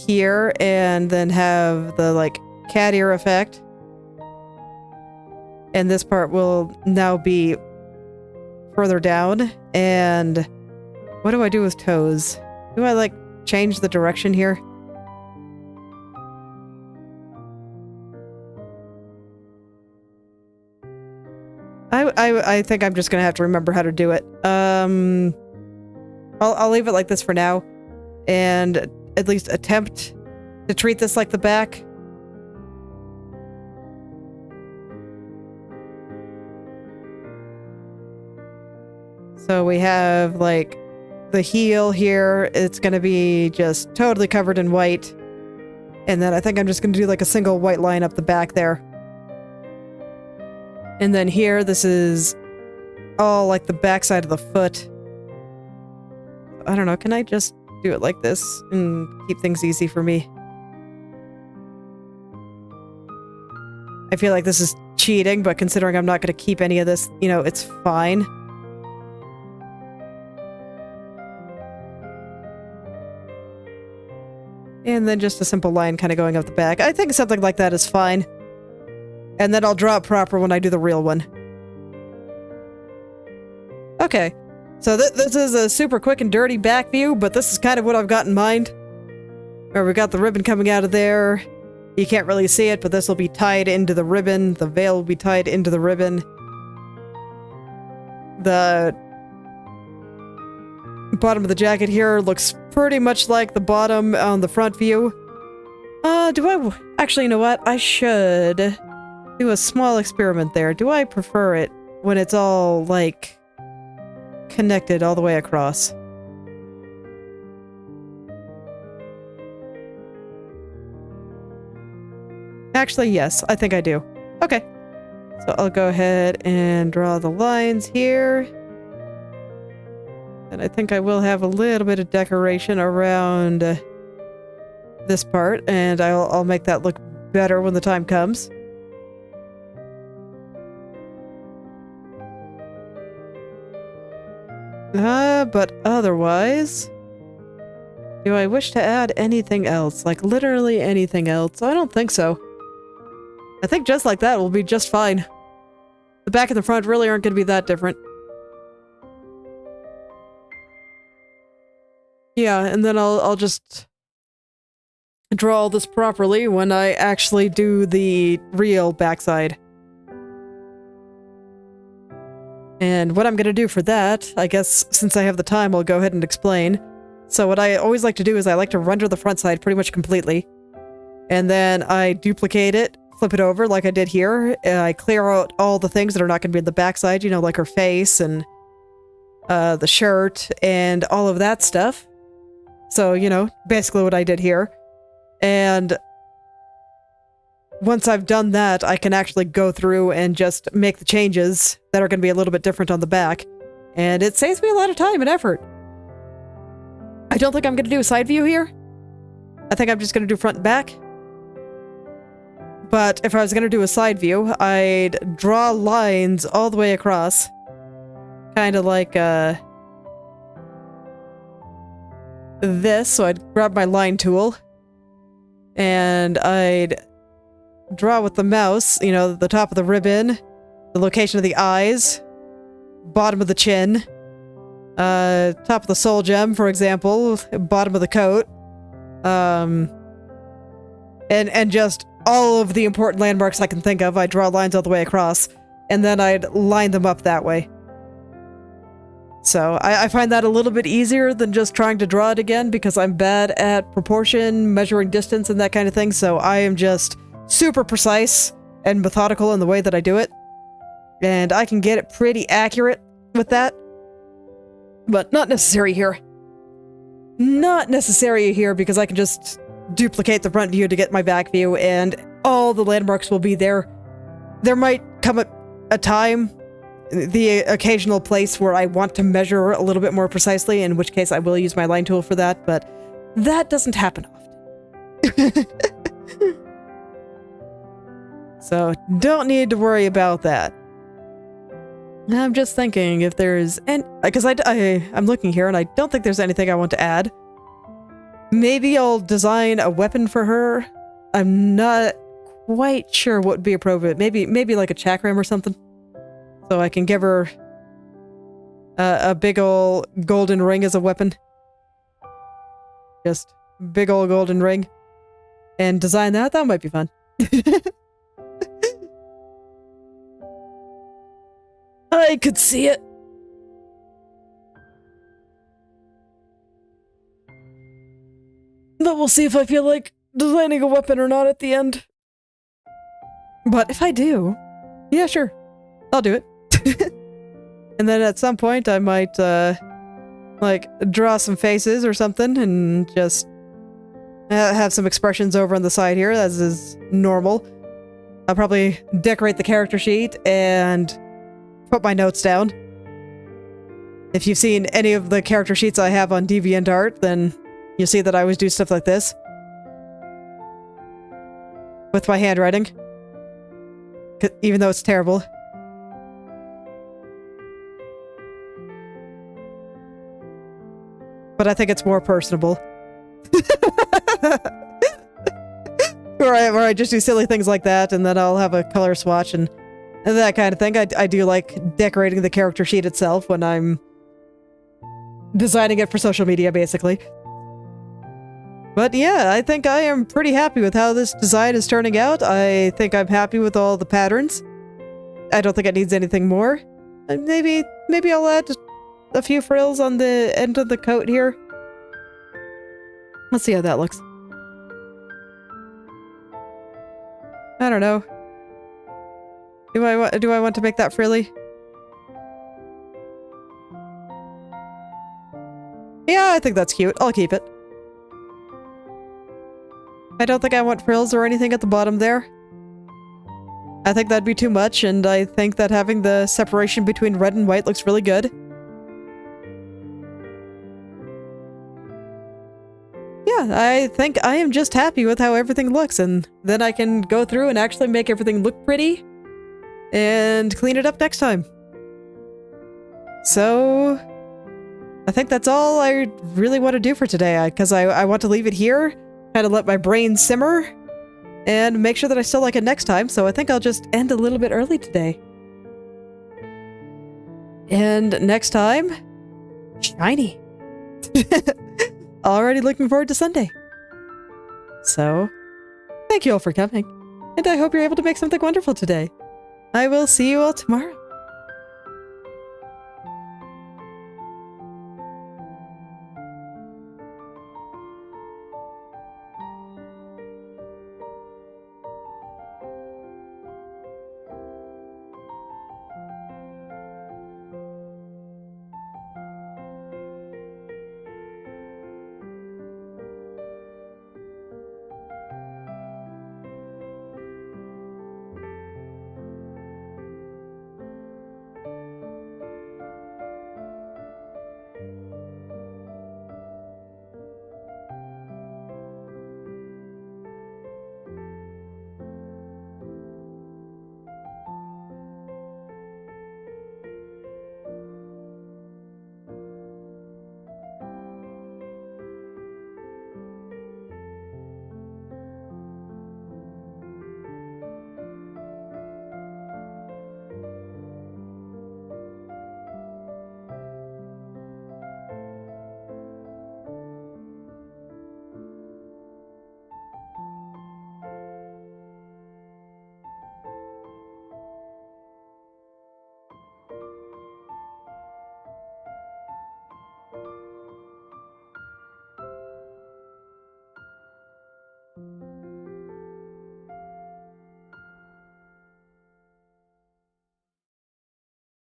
here, and then have the, like, cat ear effect. And this part will now be further down, and what do I do with toes? Do I, like, change the direction here? I think I'm just gonna have to remember how to do it. I'll leave it like this for now, and at least attempt to treat this like the back. So we have, like, the heel here. It's gonna be just totally covered in white. And then I think I'm just gonna do, like, a single white line up the back there. And then here, this is all, like, the back side of the foot. I don't know, can I just do it like this and keep things easy for me? I feel like this is cheating, but considering I'm not gonna keep any of this, you know, it's fine. And then just a simple line kind of going up the back. I think something like that is fine. And then I'll draw it proper when I do the real one. Okay. So this is a super quick and dirty back view, but this is kind of what I've got in mind. Where we've got the ribbon coming out of there. You can't really see it, but this will be tied into the ribbon. The veil will be tied into the ribbon. The bottom of the jacket here looks pretty much like the bottom on the front view. Actually, you know what? I should do a small experiment there. Do I prefer it when it's all, like, connected all the way across? Actually, yes, I think I do. Okay. So I'll go ahead and draw the lines here. And I think I will have a little bit of decoration around this part, and I'll make that look better when the time comes. But otherwise, do I wish to add anything else? Like, literally anything else? I don't think so. I think just like that will be just fine. The back and the front really aren't going to be that different. Yeah, and then I'll just draw all this properly when I actually do the real backside. And what I'm going to do for that, I guess since I have the time, I'll go ahead and explain. So what I always like to do is I like to render the front side pretty much completely. And then I duplicate it, flip it over like I did here. And I clear out all the things that are not going to be in the backside, you know, like her face and the shirt and all of that stuff. So, you know, basically what I did here. And once I've done that, I can actually go through and just make the changes that are going to be a little bit different on the back. And it saves me a lot of time and effort. I don't think I'm going to do a side view here. I think I'm just going to do front and back. But if I was going to do a side view, I'd draw lines all the way across. Kind of like this. So I'd grab my line tool. And I'd draw with the mouse, you know, the top of the ribbon, the location of the eyes, bottom of the chin, top of the soul gem, for example, bottom of the coat, and just all of the important landmarks I can think of. I draw lines all the way across, and then I'd line them up that way. So I find that a little bit easier than just trying to draw it again because I'm bad at proportion, measuring distance, and that kind of thing. So I am just super precise and methodical in the way that I do it. And I can get it pretty accurate with that. But not necessary here. Not necessary here because I can just duplicate the front view to get my back view and all the landmarks will be there. There might come a time, the occasional place where I want to measure a little bit more precisely, in which case I will use my line tool for that, but that doesn't happen often. So don't need to worry about that. I'm just thinking if there's... because I'm looking here and I don't think there's anything I want to add. Maybe I'll design a weapon for her. I'm not quite sure what would be appropriate. Maybe like a chakram or something. So I can give her a big ol' golden ring as a weapon. Just big ol' golden ring. And design that. That might be fun. I could see it. But we'll see if I feel like designing a weapon or not at the end. But if I do, yeah, sure. I'll do it. And then at some point I might, like, draw some faces or something and just have some expressions over on the side here, as is normal. I'll probably decorate the character sheet and put my notes down. If you've seen any of the character sheets I have on DeviantArt, then you'll see that I always do stuff like this. With my handwriting. Even though it's terrible. But I think it's more personable. where I just do silly things like that, and then I'll have a color swatch and that kind of thing. I do like decorating the character sheet itself when I'm designing it for social media, basically. But yeah, I think I am pretty happy with how this design is turning out. I think I'm happy with all the patterns. I don't think it needs anything more. And maybe I'll add a few frills on the end of the coat here. Let's see how that looks. I don't know. Do I want to make that frilly? Yeah, I think that's cute. I'll keep it. I don't think I want frills or anything at the bottom there. I think that'd be too much, and I think that having the separation between red and white looks really good. Yeah, I think I am just happy with how everything looks, and then I can go through and actually make everything look pretty and clean it up next time. So I think that's all I really want to do for today, because I want to leave it here, kind of let my brain simmer, and make sure that I still like it next time, so I think I'll just end a little bit early today. And next time, shiny. Already looking forward to Sunday. So, thank you all for coming, and I hope you're able to make something wonderful today. I will see you all tomorrow.